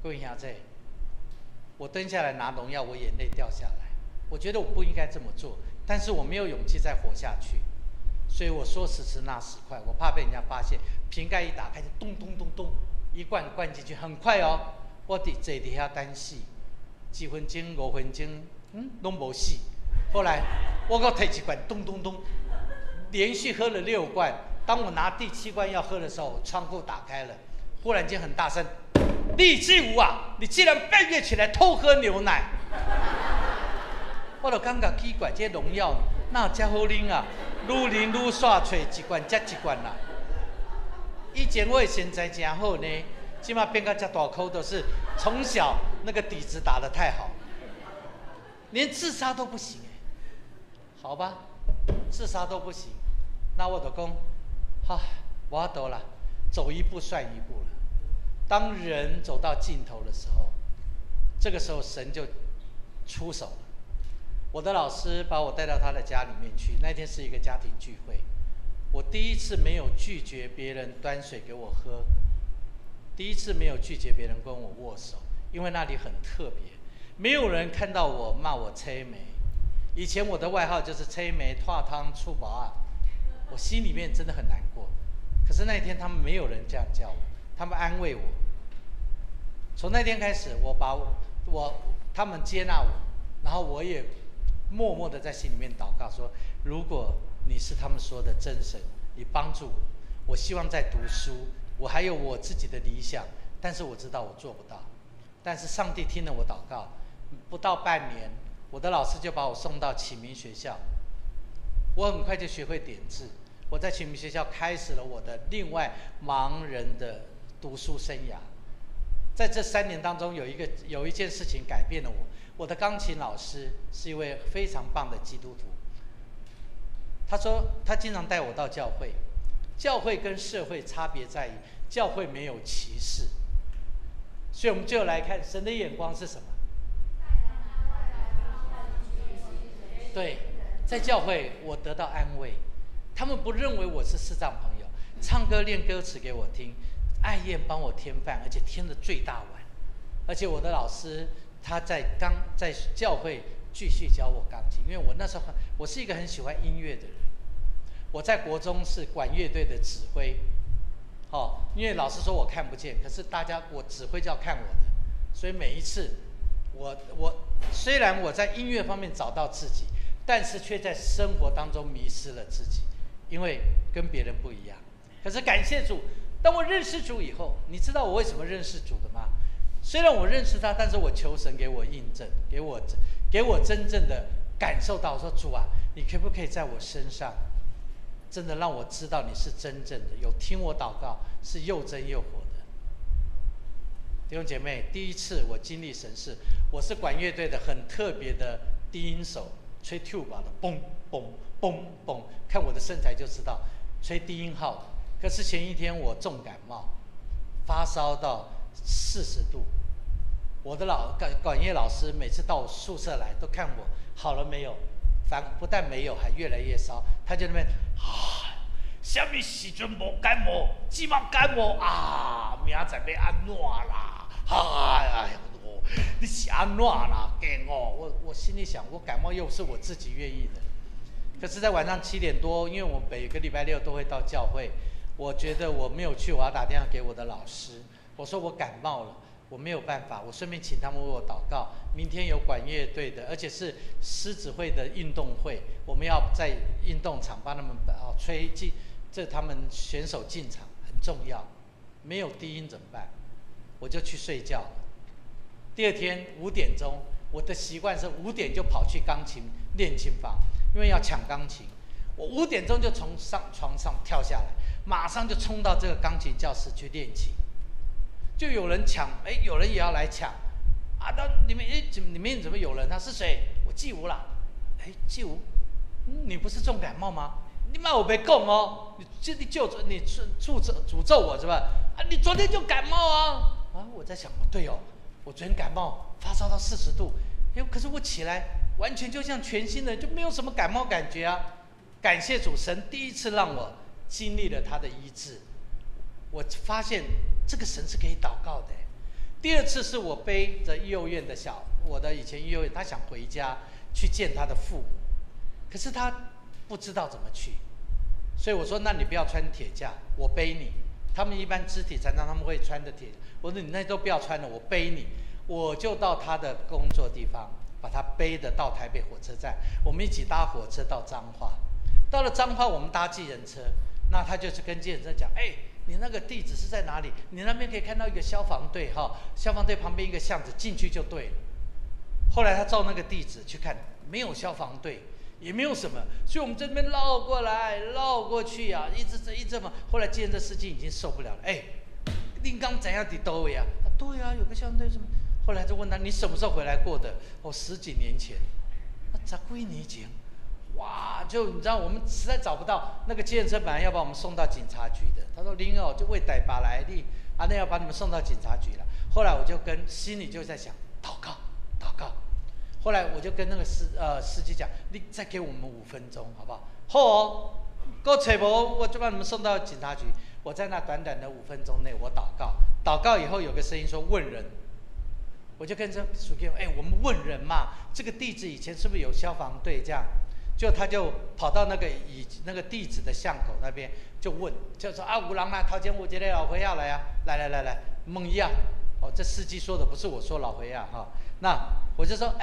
各位兄弟，我蹲下来拿农药，我眼泪掉下来。我觉得我不应该这么做，但是我没有勇气再活下去，所以我说时迟那时快，我怕被人家发现。瓶盖一打开就咚咚咚咚，一灌进去，很快哦。我坐在遐等死，2分钟、5分钟，拢无死。后来我搁摕1罐，咚咚咚，连续喝了6罐。当我拿第7罐要喝的时候，窗户打开了，忽然间很大声：“李继武啊，你竟然半夜起来偷喝牛奶！”我就感觉奇怪，这农药哪有这好啉啊？愈啉愈煞，找1罐接1罐啦。以前我的身材真好呢，现在变到这大口，都是从小那个底子打得太好，连自杀都不行哎。好吧，自杀都不行，那我就讲，我得了，走一步算一步了。当人走到尽头的时候，这个时候神就出手了。我的老师把我带到他的家里面去，那天是一个家庭聚会，我第一次没有拒绝别人端水给我喝，第一次没有拒绝别人跟我握手，因为那里很特别，没有人看到我骂我青梅。以前我的外号就是青梅拖汤醋包啊，我心里面真的很难过。可是那天他们没有人这样叫我，他们安慰我。从那天开始，他们接纳我，然后我也默默的在心里面祷告说：如果你是他们说的真神，你帮助我，我希望在读书，我还有我自己的理想，但是我知道我做不到。但是上帝听了我祷告，不到半年，我的老师就把我送到启明学校，我很快就学会点字。我在启明学校开始了我的另外盲人的读书生涯。在这3年当中，有一件事情改变了我。我的钢琴老师是一位非常棒的基督徒。他说他经常带我到教会，教会跟社会差别在于教会没有歧视。所以我们就来看神的眼光是什么。对，在教会我得到安慰，他们不认为我是视障朋友，唱歌练歌词给我听，爱宴帮我添饭，而且添了最大碗。而且我的老师他在教会继续教我钢琴，因为我那时候我是一个很喜欢音乐的人。我在国中是管乐队的指挥，因为老师说我看不见，可是我指挥就要看我的，所以每一次我虽然我在音乐方面找到自己，但是却在生活当中迷失了自己，因为跟别人不一样。可是感谢主，当我认识主以后，你知道我为什么认识主的吗？虽然我认识他，但是我求神给我印证，给我真正的感受到，说主啊，你可不可以在我身上真的让我知道你是真正的，有听我祷告，是又真又活的。弟兄姐妹，第一次我经历神事，我是管乐队的很特别的低音手，吹 tuba 的，嘣嘣嘣嘣，看我的身材就知道，吹低音号的。可是前一天我重感冒，发烧到40度，我的管乐老师每次到我宿舍来都看我好了没有，不但没有，还越来越烧。他就那边什么时阵无感冒，即马感冒啊，明仔载要安怎啦？哎呀，你是安怎啦？惊哦！我心里想，我感冒又是我自己愿意的。可是，在晚上7点多，因为我每个礼拜6都会到教会，我觉得我没有去，我要打电话给我的老师，我说我感冒了，我没有办法，我顺便请他们为我祷告。明天有管乐队的，而且是狮子会的运动会，我们要在运动场帮他们吹进，这他们选手进场很重要，没有低音怎么办？我就去睡觉了。第2天5点钟，我的习惯是5点就跑去钢琴练琴房，因为要抢钢琴。我5点钟就从床上跳下来，马上就冲到这个钢琴教室去练琴。就有人抢，有人也要来抢，里面怎么有人？他是谁？我季武啦。季武，你不是重感冒吗？你骂我别讲哦，你诅咒我是吧？你昨天就感冒啊！我在想，对哦，我昨天感冒发烧到40度，可是我起来完全就像全新的，就没有什么感冒感觉啊。感谢主，神第一次让我经历了他的医治，我发现这个神是可以祷告的。第二次是我背着幼儿园的我的以前幼儿园，他想回家去见他的父母，可是他不知道怎么去，所以我说：“那你不要穿铁架，我背你。”他们一般肢体残障他们会穿的铁，我说：“你那都不要穿了，我背你。”我就到他的工作地方，把他背的到台北火车站，我们一起搭火车到彰化。到了彰化，我们搭计程车，那他就是跟计程车讲：“你那个地址是在哪里？你那边可以看到一个消防队哈，消防队旁边一个巷子，进去就对了。”后来他照那个地址去看，没有消防队，也没有什么，所以我们这边绕过来绕过去啊，一直嘛。后来计程车司机已经受不了了，你刚怎样的都位啊？对啊，有个消防队什么？后来就问他：“你什么时候回来过的？”10几年前。10几年前。哇，就你知道，我们实在找不到那个计程车，本来要把我们送到警察局的。他说：“您就为逮把来的，那要把你们送到警察局了。”后来我就心里就在想，祷告。后来我就跟那个司机讲：“你再给我们5分钟，好不好？”好哦，够扯不？我就把你们送到警察局。我在那短短的5分钟内，我祷告。祷告以后，有个声音说：“问人。”我就跟这属天，我们问人嘛，这个地址以前是不是有消防队？这样。他就跑到那个地址的巷口那边，就问，就说：“有人啊，头前有一个老伙仔来啊，来，问一下。”这司机说的不是我说老伙仔哈。那我就说：“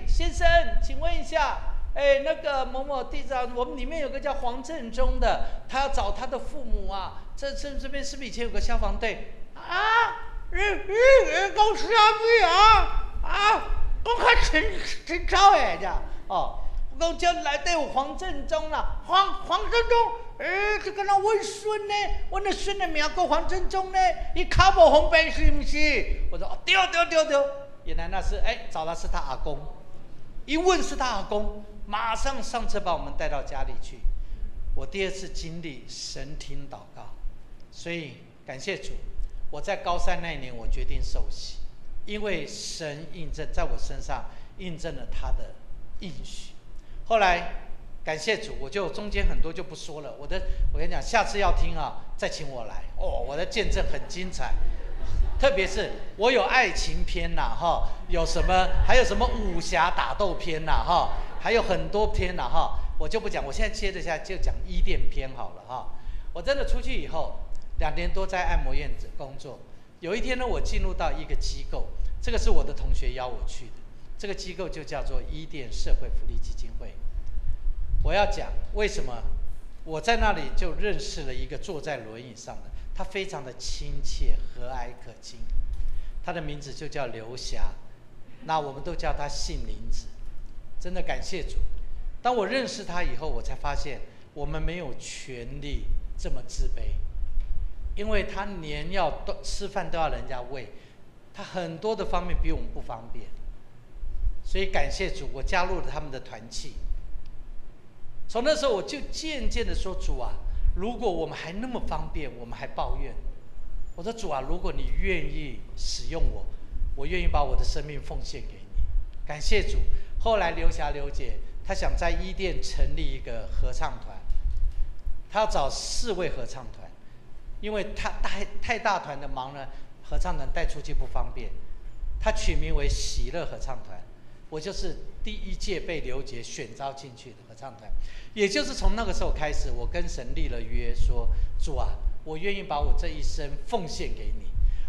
先生，请问一下，那个某某地址，我们里面有个叫黄正中的，他要找他的父母啊。这边是不是以前有个消防队啊？讲什么啊？讲较清楚这样哦。”讲这内底有黄正中啦，黄正中，这个那阮孙呢？阮的孙的名叫黄正中呢，伊脚无方便是不是？我说：“对，原来那是找他是他阿公，一问是他阿公，马上上车把我们带到家里去。我第二次经历神听祷告，所以感谢主，我在高3那一年我决定受洗，因为神印证在我身上印证了他的应许。后来感谢主，我就中间很多就不说了。我跟你讲，下次要听啊，再请我来哦。我的见证很精彩，特别是我有爱情篇呐，哈，还有什么武侠打斗篇呐，哈，还有很多篇呐，哈，我就不讲。我现在接着下来就讲伊甸篇好了哈。我真的出去以后，2年多在按摩院工作。有一天呢，我进入到一个机构，这个是我的同学邀我去的。这个机构就叫做伊甸社会福利基金会。我要讲为什么我在那里就认识了一个坐在轮椅上的，他非常的亲切和蔼可亲，他的名字就叫刘霞，那我们都叫他杏林子。真的感谢主，当我认识他以后，我才发现我们没有权利这么自卑，因为他连吃饭都要人家喂，他很多的方面比我们不方便。所以感谢主，我加入了他们的团契。从那时候我就渐渐的说：“主啊，如果我们还那么方便，我们还抱怨。我说主啊，如果你愿意使用我，我愿意把我的生命奉献给你。”感谢主。后来刘姐，她想在伊甸成立一个合唱团，她要找4位合唱团，因为她太大团的忙呢，合唱团带出去不方便，她取名为喜乐合唱团。我就是第1届被刘姐选召进去的合唱团，也就是从那个时候开始，我跟神立了约，说：“主啊，我愿意把我这一生奉献给你，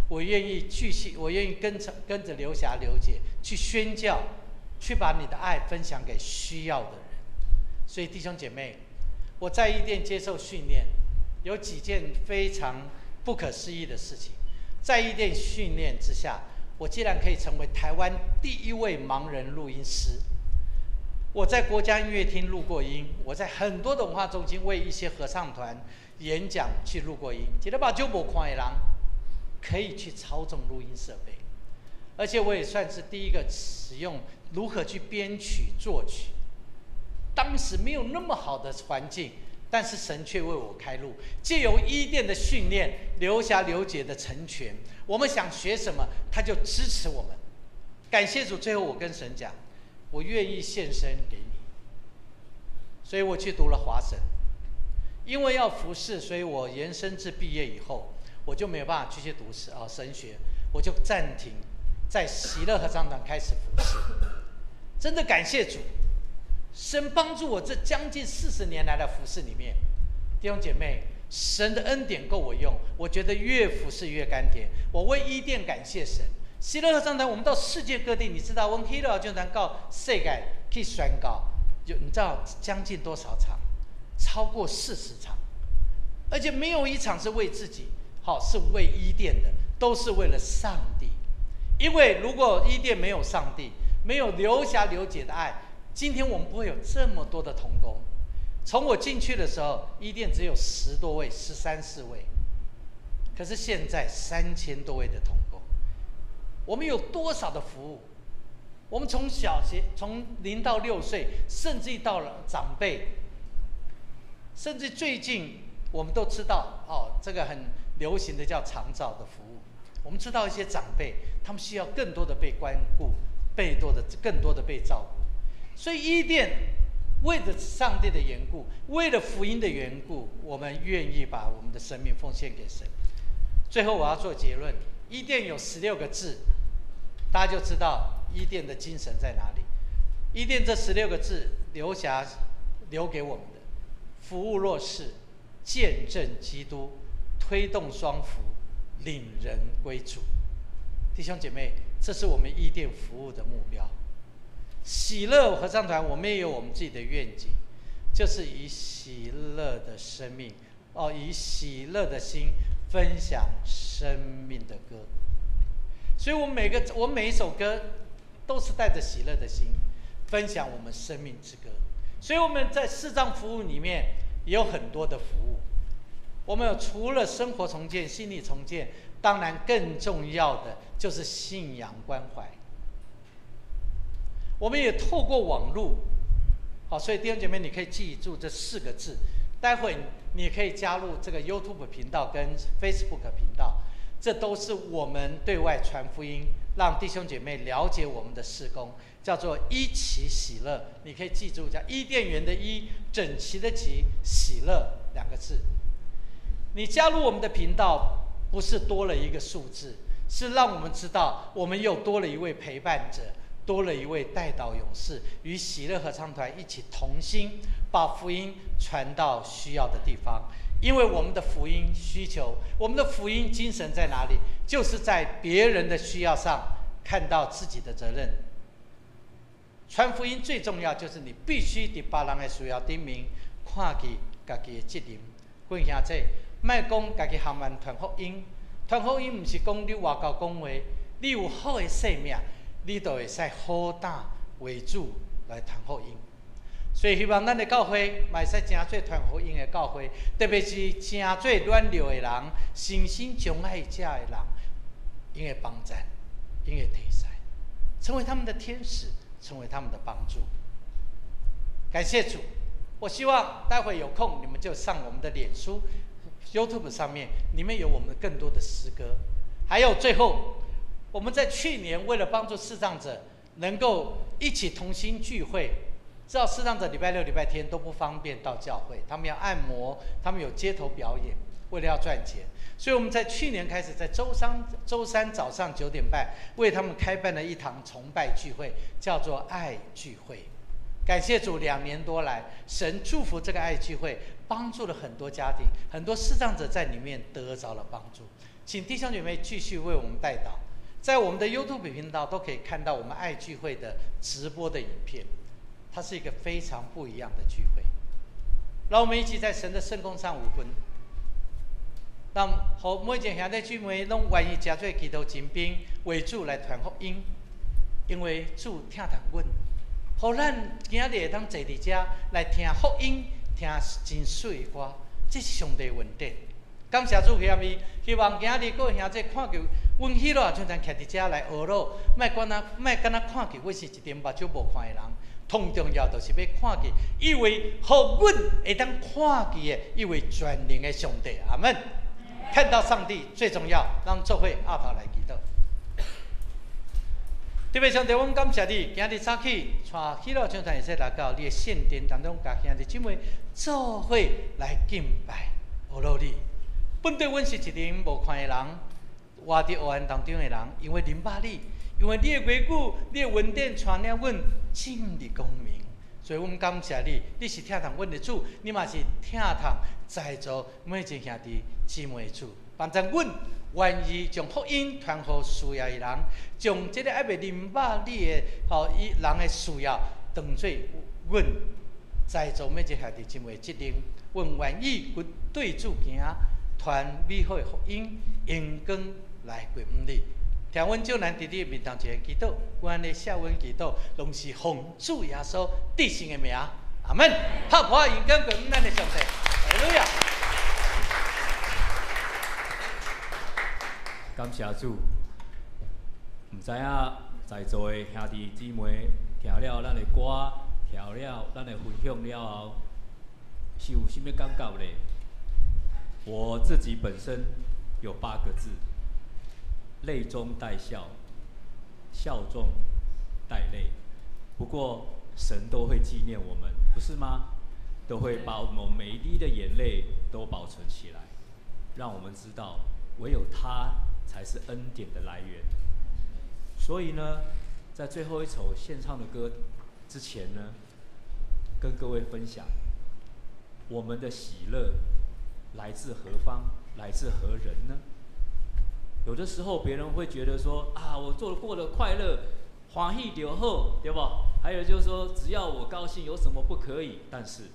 我愿意跟着刘姐去宣教，去把你的爱分享给需要的人。”所以弟兄姐妹，我在伊甸接受训练，有几件非常不可思议的事情。在伊甸训练之下，我竟然可以成为台湾第1位盲人录音师。我在国家音乐厅录过音，我在很多的文化中心为一些合唱团演讲去录过音。记得把就没看的人可以去操纵录音设备，而且我也算是第1个使用如何去编曲作曲。当时没有那么好的环境，但是神却为我开路，借由伊甸的训练，刘姐的成全，我们想学什么，他就支持我们。感谢主，最后我跟神讲，我愿意献身给你。所以我去读了华神，因为要服侍，所以我延伸至毕业以后，我就没有办法继续读神学，我就暂停在喜乐合唱团开始服侍。真的感谢主，神帮助我这将近40年来的服侍里面，弟兄姐妹，神的恩典够我用，我觉得越服侍越甘甜。我为伊甸感谢神。喜乐合唱团，我们到世界各地，你知道，我们喜乐合唱团到世界去宣告，你知道将近多少场？超过40场，而且没有一场是为自己，是为伊甸的，都是为了上帝。因为如果伊甸没有上帝，没有刘霞刘姐的爱，今天我们不会有这么多的同工。从我进去的时候，伊甸只有10多位，13、14位，可是现在3000多位的同工。我们有多少的服务？我们从小学，从0到6岁，甚至到了长辈，甚至最近我们都知道，这个很流行的叫长照的服务。我们知道一些长辈，他们需要更多的被关顾，更多的被照顾。所以伊甸为了上帝的缘故，为了福音的缘故，我们愿意把我们的生命奉献给神。最后我要做结论，伊甸有16个字，大家就知道伊甸的精神在哪里。伊甸这16个字，留给我们的：服务弱势，见证基督，推动双福，领人归主。弟兄姐妹，这是我们伊甸服务的目标。喜乐合唱团，我们也有我们自己的愿景，就是以喜乐的生命，以喜乐的心分享生命的歌。所以我们每一首歌都是带着喜乐的心分享我们生命之歌。所以我们在视障服务里面也有很多的服务。我们有除了生活重建、心理重建，当然更重要的就是信仰关怀。我们也透过网络，所以弟兄姐妹，你可以记住这4个字。待会你可以加入这个 YouTube 频道跟 Facebook 频道，这都是我们对外传福音，让弟兄姐妹了解我们的事工，叫做一起喜乐。你可以记住，叫伊甸园的伊，整齐的齐，喜乐2个字。你加入我们的频道，不是多了一个数字，是让我们知道我们又多了一位陪伴者，多了一位代祷勇士，与喜乐合唱团一起同心，把福音传到需要的地方。因为我们的福音需求，我们的福音精神在哪里？就是在别人的需要上看到自己的责任。传福音最重要就是你必须在别人的需要顶面看见自己的责任。各位兄弟，莫讲自己含万传福音，传福音不是讲你外交讲话，你有好的生命，你就会使好胆为主来传福音。所以希望咱的教会嘛会使真做传福音的教会，特别是真做软弱的人、诚心将爱者的人，因会帮助，因会提携，成为他们的天使，成为他们的帮助。感谢主！我希望待会有空你们就上我们的脸书、YouTube 上面，里面有我们更多的诗歌。还有最后，我们在去年为了帮助视障者能够一起同心聚会。知道视障者礼拜6、礼拜天都不方便到教会，他们要按摩，他们有街头表演，为了要赚钱，所以我们在去年开始，在周三早上9点半为他们开办了一堂崇拜聚会，叫做爱聚会。感谢主，2年多来，神祝福这个爱聚会，帮助了很多家庭，很多视障者在里面得着了帮助。请弟兄姐妹继续为我们代祷，在我们的 YouTube 频道都可以看到我们爱聚会的直播的影片。它是一个非常不一样的聚会，让我们一起在神的圣工上5分，让每一个兄弟姊妹都愿意加做祈祷精兵，为主来传福音，因为主听从阮，让咱今日会当坐伫遮来听福音，听真水的歌，这是上帝恩典。感谢主，希望今日各位兄弟看到阮喜乐就咱徛伫遮来学咯，莫敢若看到我是一点目睭无看的人。同重要就是要看见一位互阮会当看见的一位全能的上帝。阿们。看到上帝最重要，让做伙阿头来祈祷。特别上帝，阮感谢你，今日早起带喜乐唱团会使来到你的圣殿当中，甲兄弟姊妹做伙来敬拜阿罗你。本对阮是一名无看的人，活伫黑暗当中的人，因为明白你，因为你的话语、你的恩典传了阮进入光明，所以阮感谢你，你是疼痛阮的主，你嘛是疼痛在座每一个兄弟姊妹的主，帮助阮。愿意将福音传给需要的人，将这个还未明白你的伊人的需要，当做阮在座每一个兄弟姊妹的责任。阮愿意对主行，传美好的福音，阳光来归你。听阮少年弟弟面头前祈祷，阮的写阮祈祷，拢是奉主耶稣得胜的名。阿门。拍破阳光归咱的上帝。哈利路亚。感谢主，唔知影在座的兄弟姊妹听了咱的歌，听了咱的分享了后，是有啥物感觉呢？我自己本身有8个字：泪中带笑，笑中带泪。不过神都会纪念我们，不是吗？都会把我们每一滴的眼泪都保存起来，让我们知道唯有他才是恩典的来源。所以呢，在最后一首献唱的歌之前呢，跟各位分享，我们的喜乐来自何方，来自何人呢？有的时候别人会觉得说啊，我过得快乐，欢喜就好，对不？还有就是说，只要我高兴，有什么不可以？但是，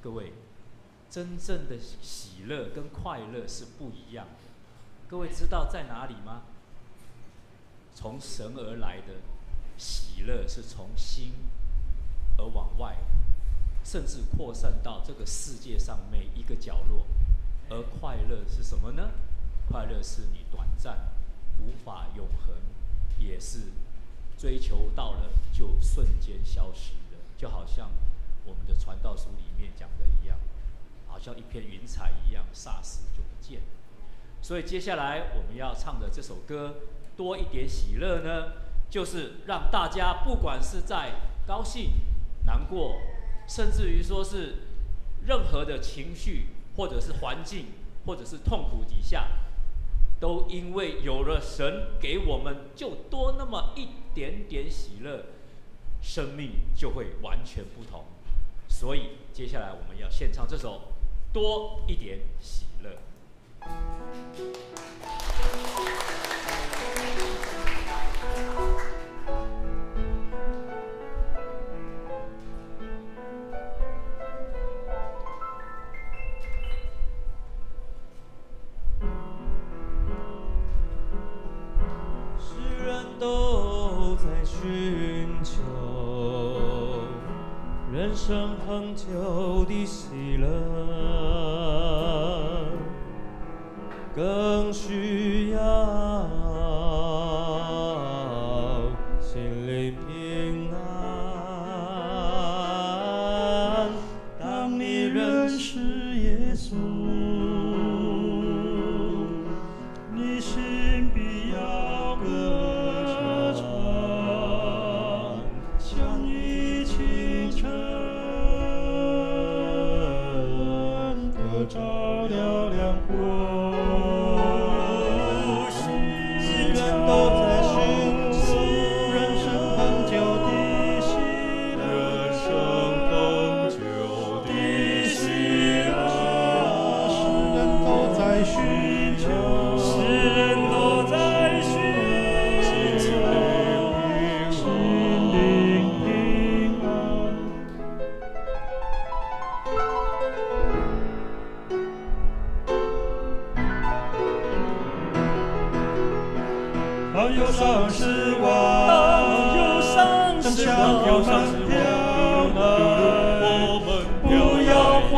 各位，真正的喜乐跟快乐是不一样的。各位知道在哪里吗？从神而来的喜乐是从心而往外，甚至扩散到这个世界上每一个角落。而快乐是什么呢？快乐是你短暂、无法永恒，也是追求到了就瞬间消失的，就好像我们的传道书里面讲的一样，好像一片云彩一样，霎时就不见了。所以接下来我们要唱的这首歌《多一点喜乐》呢，就是让大家不管是在高兴、难过，甚至于说是任何的情绪，或者是环境，或者是痛苦底下，都因为有了神给我们就多那么一点点喜乐，生命就会完全不同。所以接下来我们要献唱这首《多一点喜乐》。世人都在寻求人生恒久的喜乐，更需要心灵平安。当你认识耶稣，你心必要歌唱，像一清晨的照亮亮光。忧伤失望，正向飘满飘来，我们不要慌，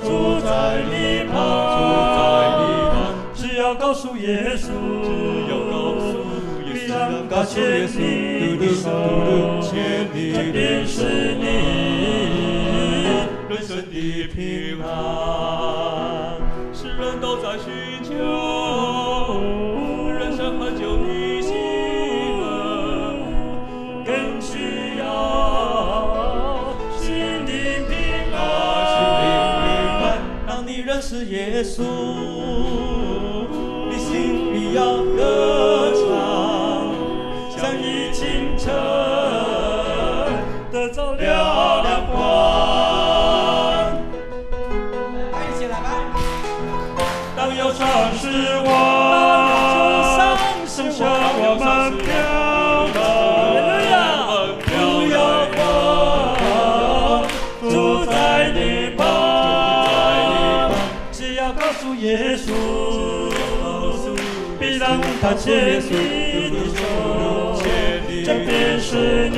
住在你旁，只要告诉耶稣，让他牵你的手，这便是你人生的平安。世人都在寻求很久的喜耶稣，你心里要歌唱，像一清晨得着了亮光。一起来吧！当忧伤失望，剩下我们飘荡，不要慌，主在你旁，只要告诉耶稣，必让他牵你的手，这便是你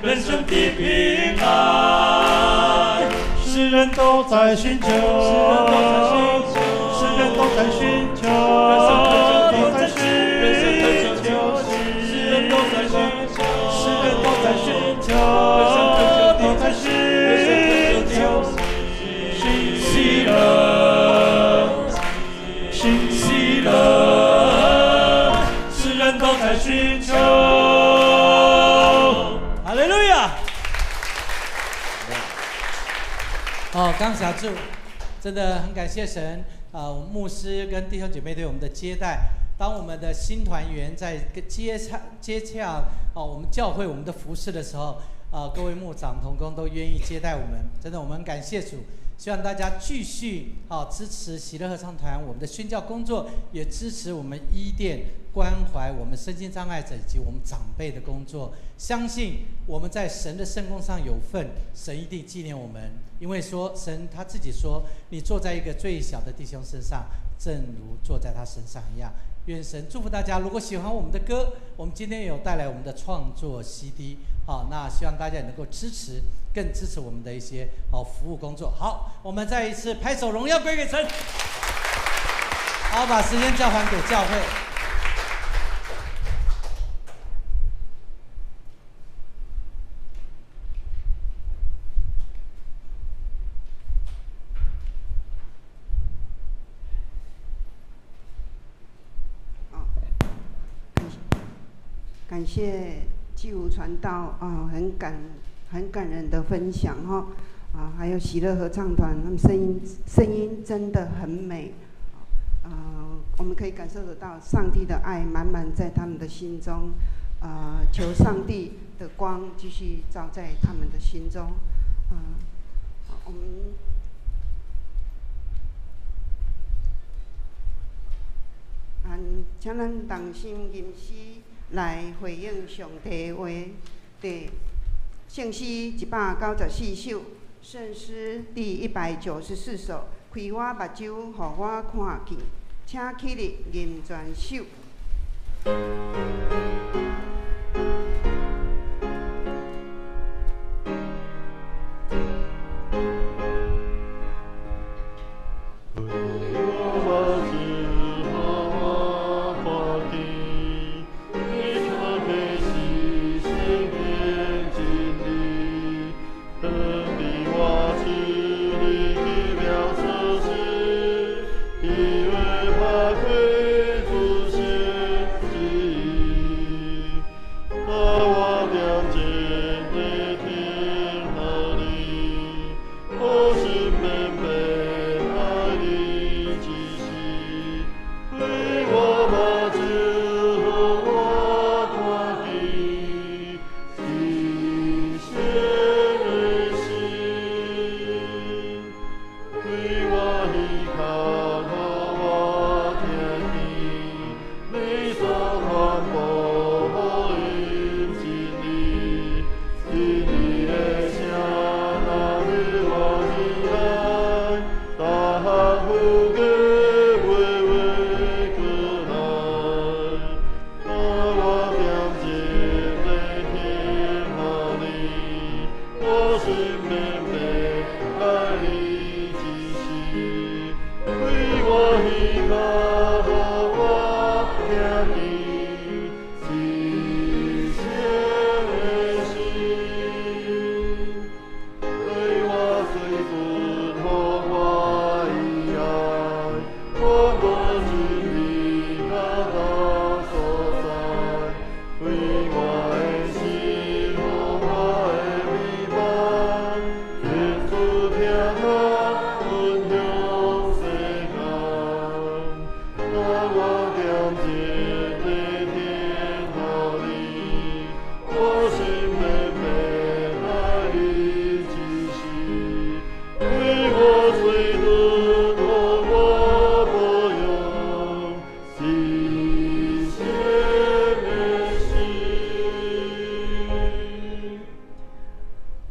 人生的平安。世人都在寻求，世人都在寻求，都在寻求，世人都在寻求，世人都在寻求，都在寻求，寻喜乐，寻喜乐，世人都在寻求。哈利路亚！哦，刚小祝，真的很感谢神我们牧师跟弟兄姐妹对我们的接待。当我们的新团员在接洽我们教会我们的服事的时候，各位牧长同工都愿意接待我们，真的我们很感谢主。希望大家继续支持喜乐合唱团我们的宣教工作，也支持我们伊甸关怀我们身心障碍者以及我们长辈的工作。相信我们在神的圣工上有份，神一定纪念我们。因为说神他自己说，你坐在一个最小的弟兄身上，正如坐在他身上一样。愿神祝福大家。如果喜欢我们的歌，我们今天有带来我们的创作 CD， 那希望大家也能够支持，更支持我们的一些服务工作。好，我们再一次拍手，荣耀归给神。好，把时间交还给教会。感谢济武传道很感人的分享还有喜乐合唱团，他们声音真的很美，我们可以感受得到上帝的爱满满在他们的心中，求上帝的光继续照在他们的心中，我们请咱同心吟诗来回应上帝的话。第圣诗194首，圣诗第194首，开我目睭，互我看见，请起立吟全首。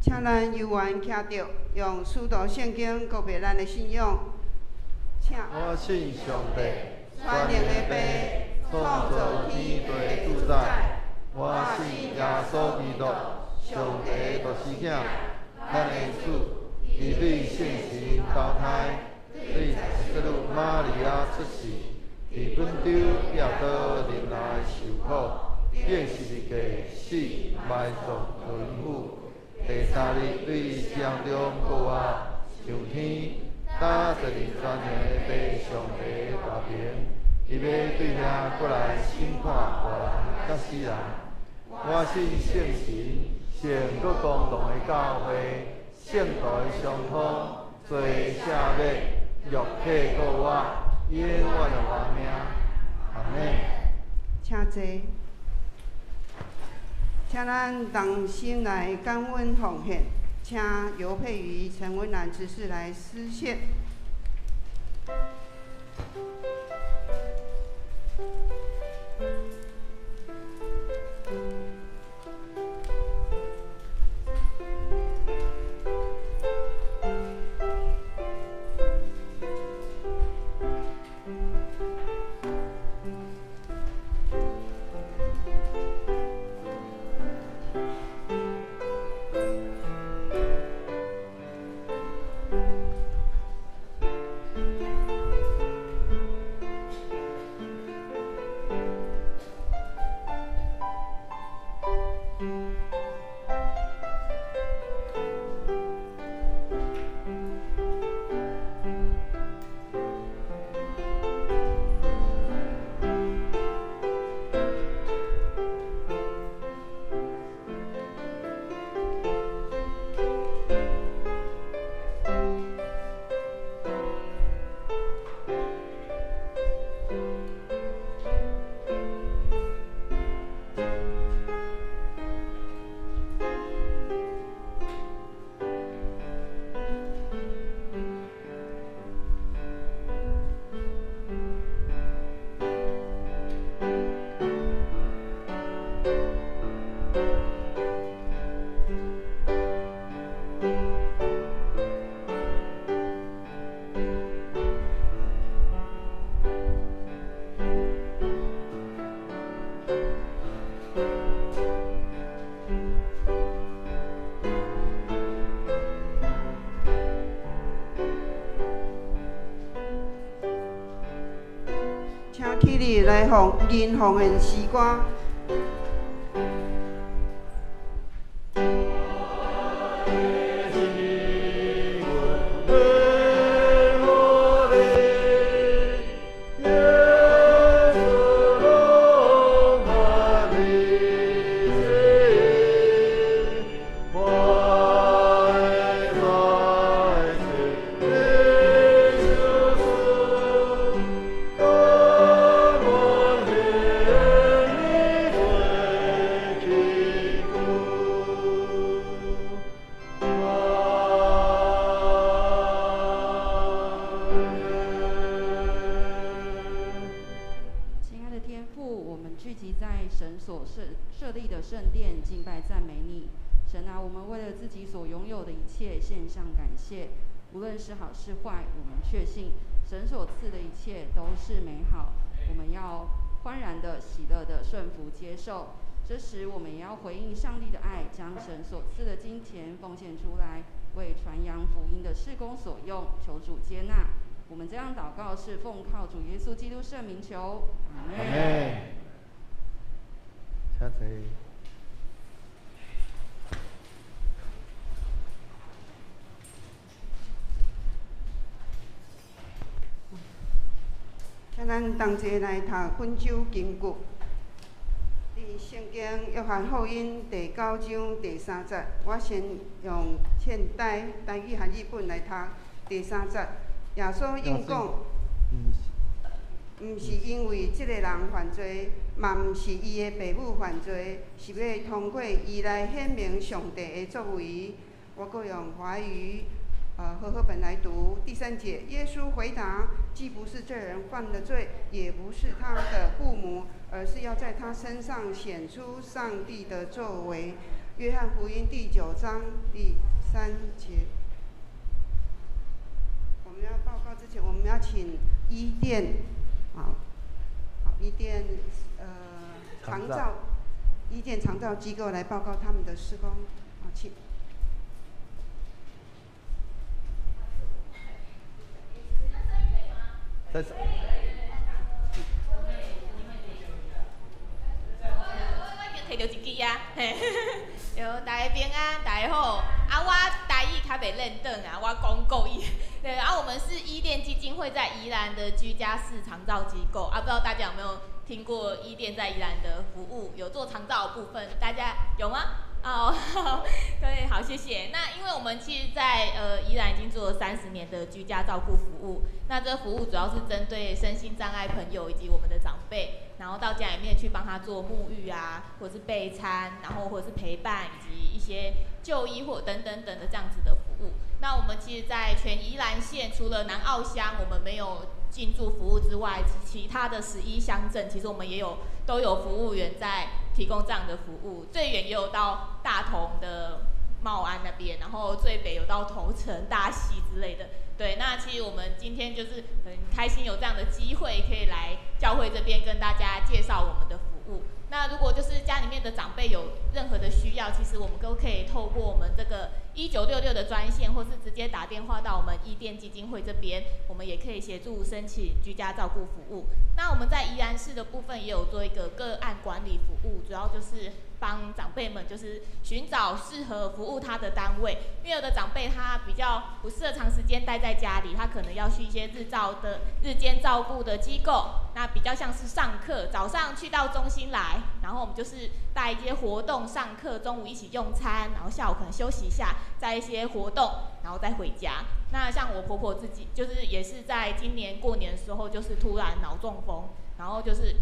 请咱游园徛着，用使徒圣经告别咱的信仰。请我信上帝，全能的爸，创造天地的主宰。我信耶稣基督，上帝独生子，咱的主，伊对圣神投胎，对圣女玛利亚出世，伫本州亚岛临来受苦，变十字架死，埋葬轮毂。第三日对江中复活，上天，打12全能的爸上帝大平，伊要对遐过来审判活人甲死人。我信圣神，圣国公堂的教会，圣道的相通，罪赦免，肉体告我，永远的活命。阿门。请坐。请咱同心来感恩奉献，请尤佩瑜、陈文兰执事来施献。起立来奉银奉献诗歌。设立的圣殿敬拜赞美你，神啊，我们为了自己所拥有的一切献上感谢，无论是好是坏，我们确信神所赐的一切都是美好，我们要欢然的、喜乐的顺服接受。这时，我们也要回应上帝的爱，将神所赐的金钱奉献出来，为传扬福音的事工所用，求主接纳。我们这样祷告是奉靠主耶稣基督圣名求，阿们。请坐。请咱同齐来读分手经句。伫圣经约翰福音第9章第3节，我先用现代台语和日本来读第3节。耶稣应讲，毋是因为即个人犯罪，嘛毋是伊的父母犯罪，是要通过伊来显明上帝的作为。我搁用华语和合本来读第3节。耶稣回答：既不是这人犯了罪，也不是他的父母，而是要在他身上显出上帝的作为。约翰福音第9章第3节。我们要报告之前，我们要请伊甸，伊甸长照伊甸长照机构来报告他们的施工，请。在。摕到一支啊，嘿，就大家平安，大家好。我台语较袂认得啊，我讲国语。对，我们是伊甸基金会在宜兰的居家式长照机构不知道大家有没有听过伊甸在宜兰的服务？有做长照的部分，大家有吗？对，好，谢谢。那因为我们其实在宜兰已经做了30年的居家照顾服务，那这服务主要是针对身心障碍朋友以及我们的长辈，然后到家里面去帮他做沐浴啊，或者是备餐，然后或者是陪伴以及一些就医或等等的这样子的服务。那我们其实，在全宜兰县除了南澳乡我们没有进驻服务之外，其他的11乡镇，其实我们都有服务员在提供这样的服务。最远也有到大同的茂安那边，然后最北有到头城、大溪之类的。对，那其实我们今天就是很开心有这样的机会，可以来教会这边跟大家介绍我们的服务。那如果就是家里面的长辈有任何的需要，其实我们都可以透过我们这个1966的专线，或是直接打电话到我们伊甸基金会这边，我们也可以协助申请居家照顾服务。那我们在宜兰市的部分也有做一个个案管理服务，主要就是帮长辈们就是寻找适合服务他的单位，因为有的长辈他比较不适合长时间待在家里，他可能要去一些日间照顾的机构，那比较像是上课，早上去到中心来，然后我们就是带一些活动上课，中午一起用餐，然后下午可能休息一下，再一些活动，然后再回家。那像我婆婆自己，就是也是在今年过年的时候，就是突然脑中风，然后就是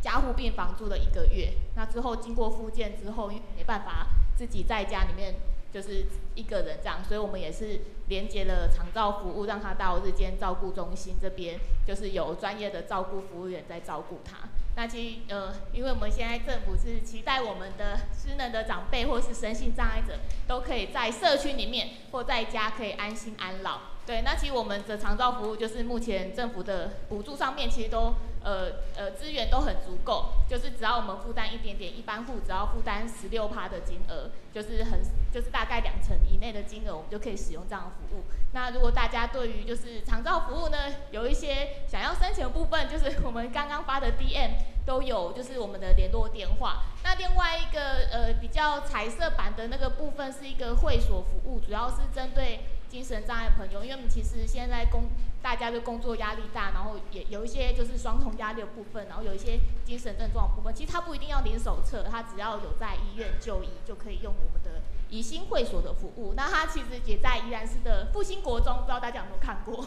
加护病房住了1个月。那之后经过复健之后，因为没办法自己在家里面就是一个人这样，所以我们也是连接了长照服务，让他到日间照顾中心这边，就是有专业的照顾服务员在照顾他。那其实因为我们现在政府是期待我们的失能的长辈或是身心障碍者都可以在社区里面或在家可以安心安老。对，那其实我们的长照服务就是目前政府的补助上面其实都资源都很足够，就是只要我们负担一点点，一般户只要负担16%的金额，就是大概2成以内的金额，我们就可以使用这样的服务。那如果大家对于就是长照服务呢，有一些想要申请的部分，就是我们刚刚发的 DM 都有，就是我们的联络电话。那另外一个比较彩色版的那个部分是一个会所服务，主要是针对精神障碍朋友，因为我们其实现在大家的工作压力大，然后也有一些就是双重压力的部分，然后有一些精神症状的部分，其实他不一定要领手册，他只要有在医院就医就可以用我们的怡心会所的服务。那他其实也在宜兰市的复兴国中，不知道大家有没有看过？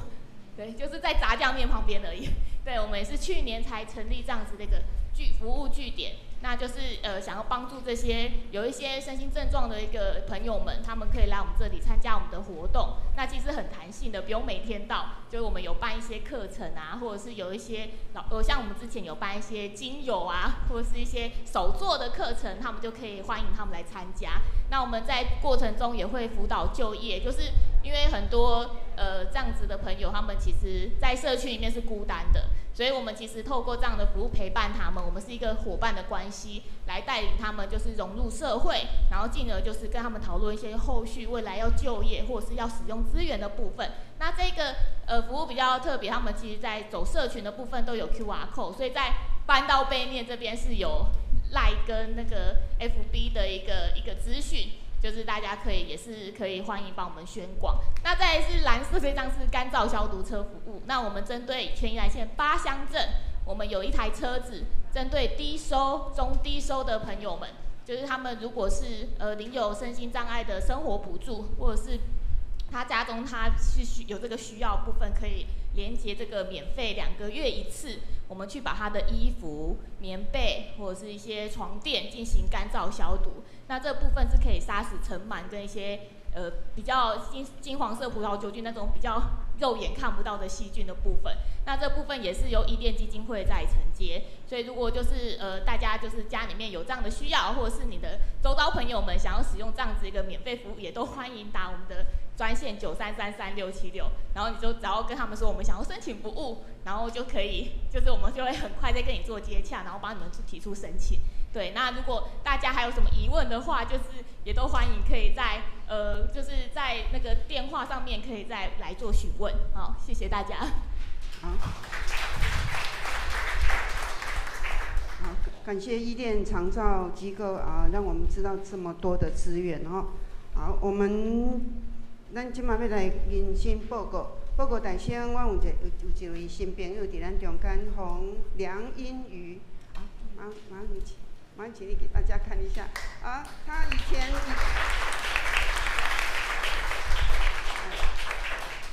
对，就是在炸酱面旁边而已。对，我们也是去年才成立这样子的一个服务据点。那就是想要帮助这些有一些身心症状的一个朋友们，他们可以来我们这里参加我们的活动。那其实很弹性的，不用每天到，就是我们有办一些课程啊，或者是有一些像我们之前有办一些精油啊，或者是一些手作的课程，他们就可以欢迎他们来参加。那我们在过程中也会辅导就业，就是因为很多这样子的朋友，他们其实在社区里面是孤单的。所以我们其实透过这样的服务陪伴他们，我们是一个伙伴的关系，来带领他们就是融入社会，然后进而就是跟他们讨论一些后续未来要就业或者是要使用资源的部分。那这个服务比较特别，他们其实在走社群的部分都有 QR code， 所以在搬到背面这边是有 LINE 跟那个 FB 的一个资讯。就是大家也是可以欢迎帮我们宣广。那再来是蓝色这张是干燥消毒车服务。那我们针对全宜兰县8乡镇，我们有一台车子，针对低收、中低收的朋友们，就是他们如果是领有身心障碍的生活补助，或者是他家中他是有这个需要部分，可以连接这个免费2个月一次，我们去把它的衣服、棉被或者是一些床垫进行干燥消毒。那这部分是可以杀死尘螨跟一些比较金黄色葡萄球菌那种比较肉眼看不到的细菌的部分。那这部分也是由伊甸基金会在承接，所以如果就是大家就是家里面有这样的需要，或者是你的周遭朋友们想要使用这样子一个免费服务，也都欢迎打我们的专线93333676，然后你就只要跟他们说我们想要申请服务，然后就可以，就是我们就会很快再跟你做接洽，然后帮你们提出申请。对，那如果大家还有什么疑问的话，就是也都欢迎可以在就是在那个电话上面可以再来做询问。好，谢谢大家。好，感谢伊甸长照机构让我们知道这么多的资源好，咱即马要来迎新报告。报告大声，我有一位新朋友伫咱中间，洪梁英瑜。麻烦请你给大家看一下他以前。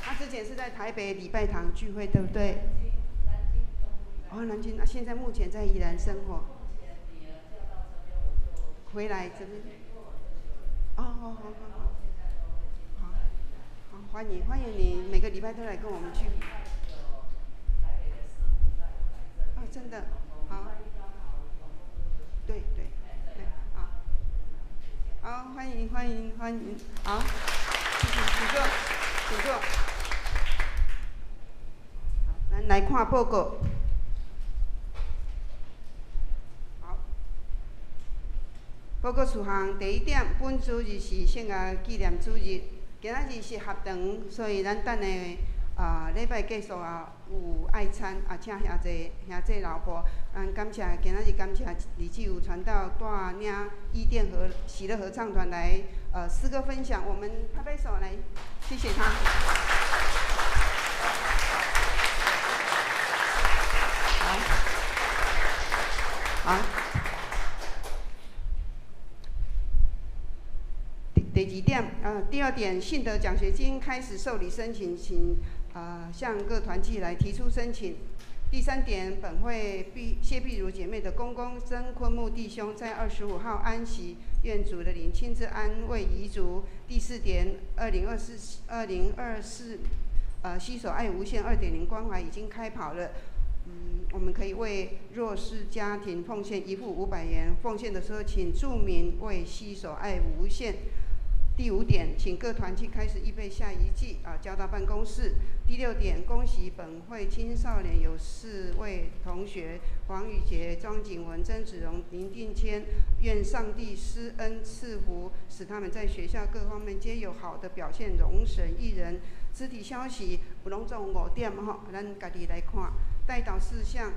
他之前是在台北礼拜堂聚会，对不对？南京，现在目前在宜兰生活。回来这边。好，欢迎你，每个礼拜都来跟我们聚。真的，好。对，好，欢迎，好，请坐。咱来看报告。好，报告事项第一点，本主日是圣雅纪念主日，今仔日是合堂，所以咱等下礼拜结束有爱餐请兄弟老婆，感谢今仔日感谢李继武传道带领伊甸和喜乐合唱团来诗歌分享，我们拍拍手来谢谢他。好。第二点，第二点，信德奖学金开始受理申请，请向各团契来提出申请。第三点，本会谢碧如姐妹的公公曾坤木弟兄在25号安息，愿主的灵亲自安慰遗族。第四点，2024携手爱无限2.0关怀已经开跑了。我们可以为弱势家庭奉献1户500元，奉献的时候请注明为携手爱无限。第5点，请各团契开始预备下一季交到办公室。第6点，恭喜本会青少年有4位同学黄宇杰、庄景文、曾子荣、林定谦，愿上帝施恩赐福，使他们在学校各方面皆有好的表现，荣神益人。肢体消息有拢总5点咱家己来看。代祷事项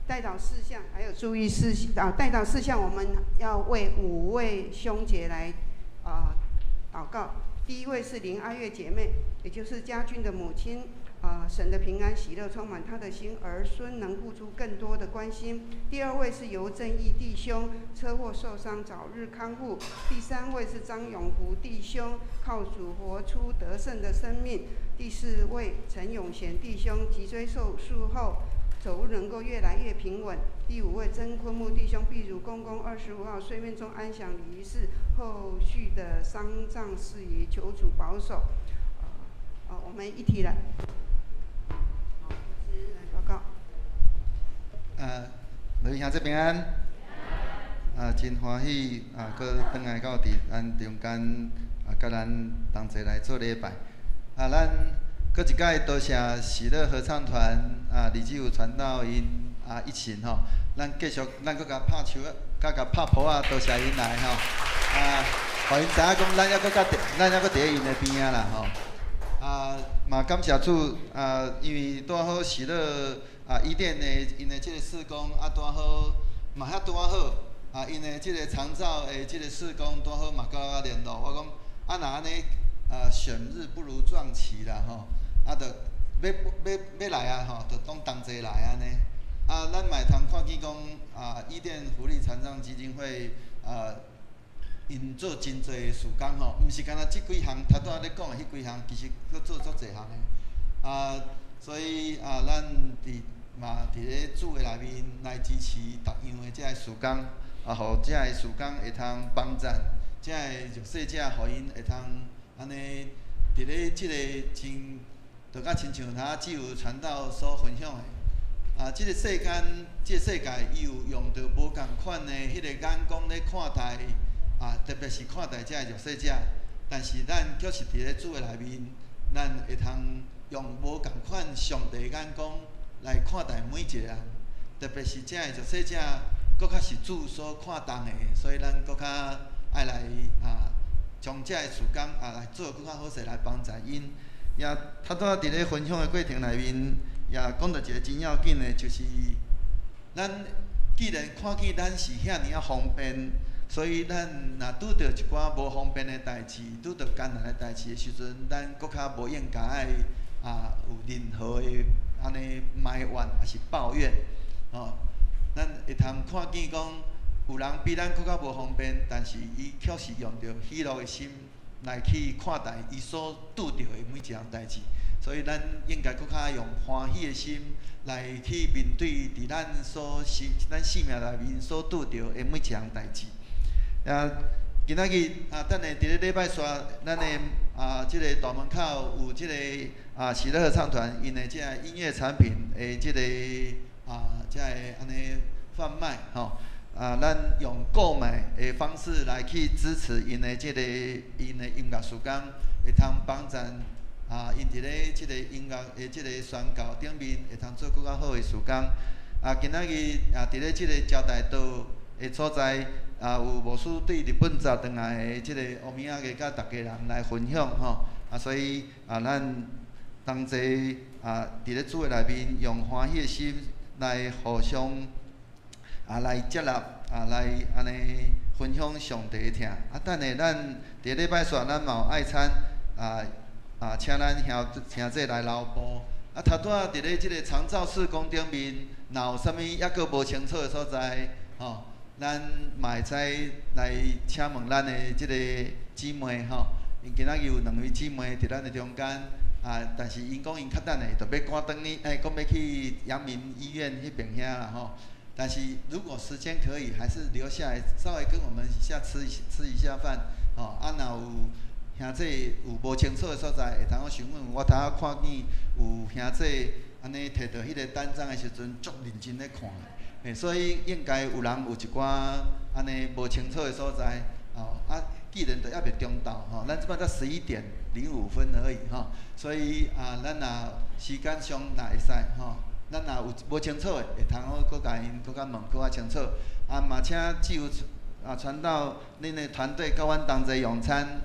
代祷事项还有注意事项代祷事项，我们要为5位兄姐来祷告。第一位是林阿月姐妹，也就是家君的母亲，神的平安喜乐充满她的心，儿孙能付出更多的关心。第2位是尤正义弟兄，车祸受伤早日康复。第3位是张永福弟兄，靠主活出得胜的生命。第4位陈永贤弟兄，脊椎手术后走路能够越来越平稳。第5位曾坤木弟兄，碧如公公25号睡眠中安详离世，后续的丧葬事宜求主保守。我们一起来，来报告。各位兄弟平安。真欢喜搁返来到咱中间甲咱同齐来做礼拜。咱搁一届多谢喜乐合唱团李志武传道因一群咱继续咱搁甲拍手甲拍谱多谢因来互因知影讲咱还搁伫因的边仔啦嘛感谢主因为拄好喜乐伊甸的因的即个事工拄好嘛遐拄好因的即个长照的即个事工拄好嘛甲我联络，我讲若安尼选日不如撞期啦就要来就当同齐来安尼。咱嘛会通看见讲伊甸福利残障基金会因做真侪的事工毋是干那即几项，头拄仔咧讲的迄几项，其实佫做足侪项的。所以咱伫咧主的内面来支持逐样的这个事工，互这个事工会通帮助这个弱势者，互因会通安尼伫咧即个就甲亲像他只有传道所分享的，即个世间，即个世界伊有用着无共款的迄个眼光咧看待特别是看待这个弱势者，但是咱却是伫咧主的内面，咱会通用无共款上帝的眼光来看待每一个人，特别是这个弱势者，搁较是主所看重的，所以咱搁较爱来将这个事工来做搁较好势来帮助因。也他拄伫咧分享的过程内面，也讲到一个真要紧的，就是咱既然看见咱是遐尔啊方便，所以咱若拄着一寡无方便的代志，拄着艰难的代志的时阵，咱搁较无应该爱有任何的安尼埋怨还是抱怨，咱会通看见讲有人比咱搁较无方便，但是伊却是用着喜乐的心来去看待伊所拄着的每一样代志，所以咱应该搁较用欢喜的心来去面对伫咱生命内面所拄着的每一样代志。今仔日等下伫咧礼拜三，咱的即个大门口有即个喜乐合唱团因的即个音乐产品的即个即个安尼贩卖吼。咱用购买的方式来去支持因的即个因的音乐事工，会通帮助因伫咧即个音乐的即个宣教顶面会通做更较好的事工。今仔日伫咧即个招待道的所在，有牧师对日本走转来的即个乌米仔个甲大家人来分享吼。所以咱同齐伫咧主的内面，用欢喜的心来互相。来接纳来安尼分享上帝的听。等下咱伫礼拜三咱嘛有爱餐请咱兄弟来留步。头拄仔伫咧即个长照事工顶面，若有啥物抑阁无清楚的所在，咱嘛会使来请问咱的即个姊妹因今仔日有2位姊妹伫咱的中间。但是因讲因较等下就要赶转去，讲要去阳明医院迄边遐啦但是如果时间可以，还是留下来稍微跟我们一下吃一下饭，若有兄弟有无清楚的所在，会通询问。我头仔看见有兄弟安尼摕到迄个单张的时阵，足认真咧看，所以应该有人有一寡安尼无清楚的所在，既然都还袂中昼咱即摆才11:05而已所以咱若时间上若会使咱若有无清楚的，会通好搁甲因搁较问搁较清楚。嘛请只有传到恁的团队甲阮同齐用餐，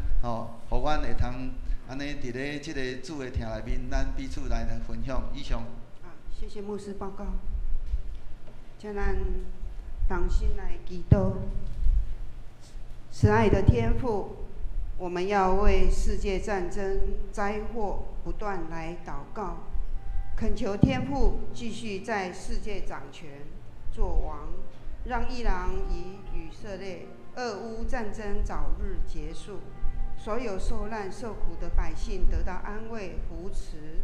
互阮会通安尼伫咧即个主的厅内面，咱彼此来分享。以上。谢谢牧师报告。请咱同心来祈祷。慈爱的天父，我们要为世界战争灾祸不断来祷告。恳求天父继续在世界掌权做王，让伊朗与以色列俄乌战争早日结束，所有受难受苦的百姓得到安慰扶持，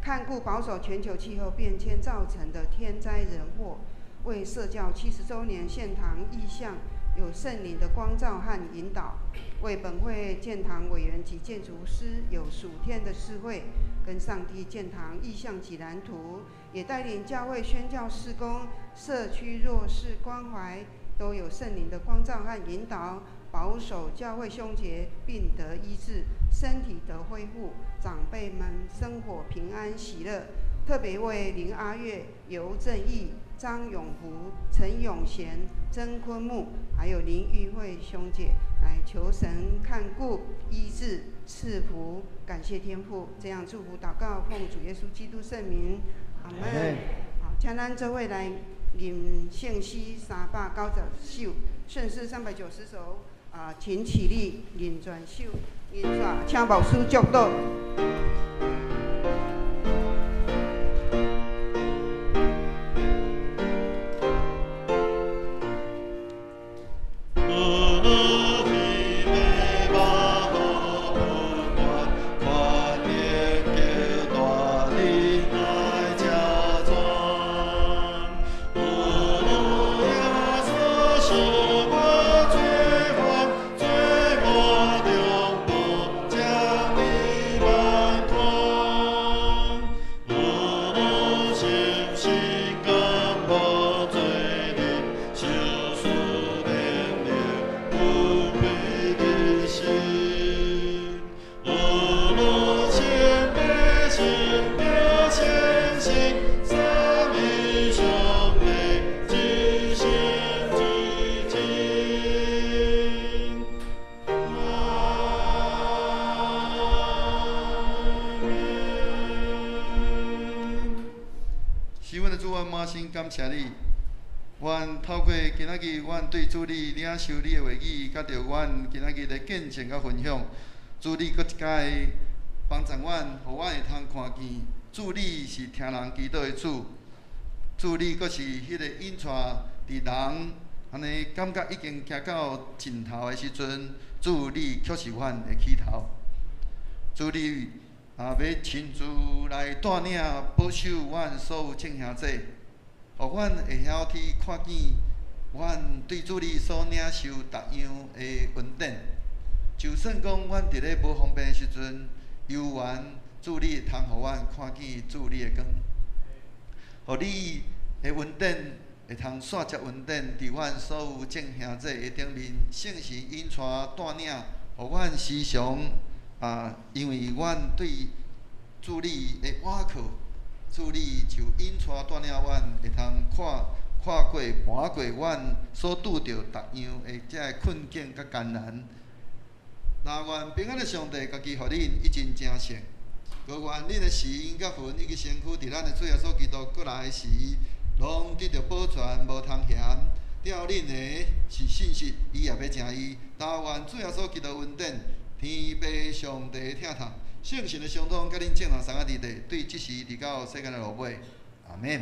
看顾保守全球气候变迁造成的天灾人祸，为社教70周年献堂意向有圣灵的光照和引导，为本会建堂委员及建筑师有属天的智慧，跟上帝建堂意向及蓝图，也带领教会宣教事工、社区弱势关怀都有圣灵的光照和引导，保守教会兄姐病得医治，身体得恢复，长辈们生活平安喜乐。特别为林阿月、尤正义、张永福、陈永贤、曾坤木，还有林玉慧兄姐来求神看顾、医治、赐福，感谢天父，这样祝福祷告，奉主耶稣基督圣名，阿门。好，请咱做伙来念圣诗390首，圣诗390首，请起立念全首，念煞，请牧师祝祷。感谢你。愿透过今仔日，阮对主你领受你的话语，甲着阮今仔日的见证甲分享，主你搁一摆帮助阮，互阮会通看见，主你是听人祈祷的主，主你搁是迄个引带伫人安尼感觉已经行到尽头的时阵，主你却是阮的起头，主你要亲自来带领保守阮所有众兄弟。互阮会晓去看见，阮对主你所领受逐样的恩典。就算讲阮伫咧无方便的时阵，犹原主你会通互阮看见主你的光，互你的恩典会通线接恩典伫阮所有众兄弟的顶面，圣神引带带领，互阮时常因为阮对主你的倚靠。主你就引带带领阮，会通跨过、盘过阮所拄着逐样的这困境甲艰难。那愿平安的上帝家己互恁一真正诚，各愿恁的神甲魂以及身躯伫咱的主耶稣基督过来时，拢得到保全，无通嫌。了恁的是信实，伊也要正义。但愿主耶稣基督恩典，天父上帝听透。圣神的相通，甲恁正行三个伫地，对即时直到世间的落尾，阿免。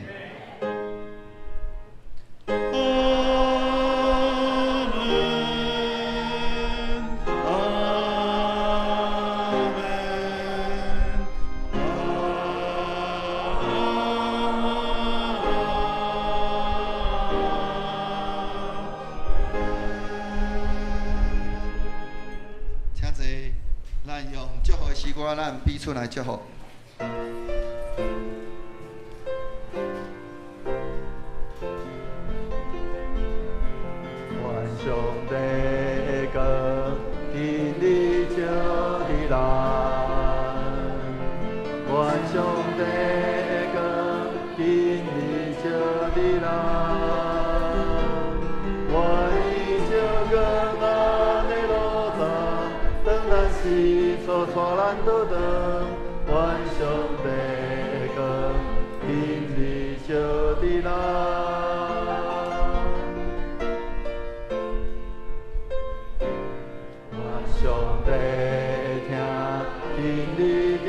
咱彼此来祝福。愿上帝的光引你照伫咱，愿上帝的光引你照伫咱，愿伊照光咱的路上，当咱时所带咱倒转，愿上帝的光引你照伫咱。上帝听，引你行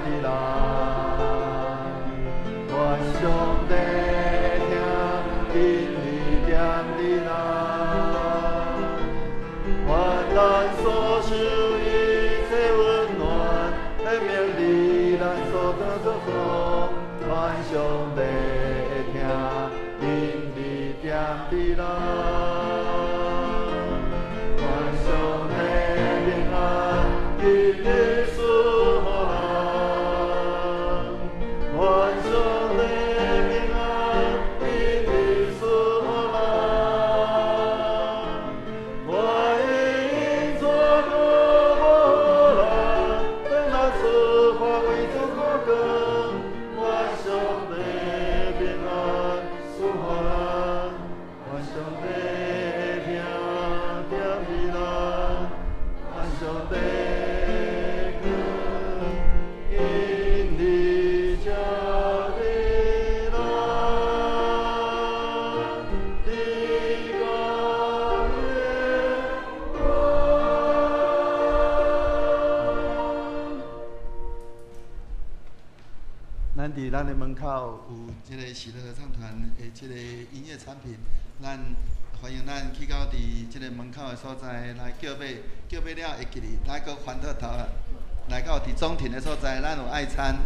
伫咱；愿上帝听，引你行伫咱。愿咱所受一切温暖，会铭伫咱所得祝福。愿上帝听，引你行伫咱。咱伫咱的门口有即个喜乐合唱团的即个音乐产品，咱欢迎咱去到伫即个门口的所在来叫买，叫买了会记哩，来个翻倒头来到伫中庭的所在，咱有爱餐。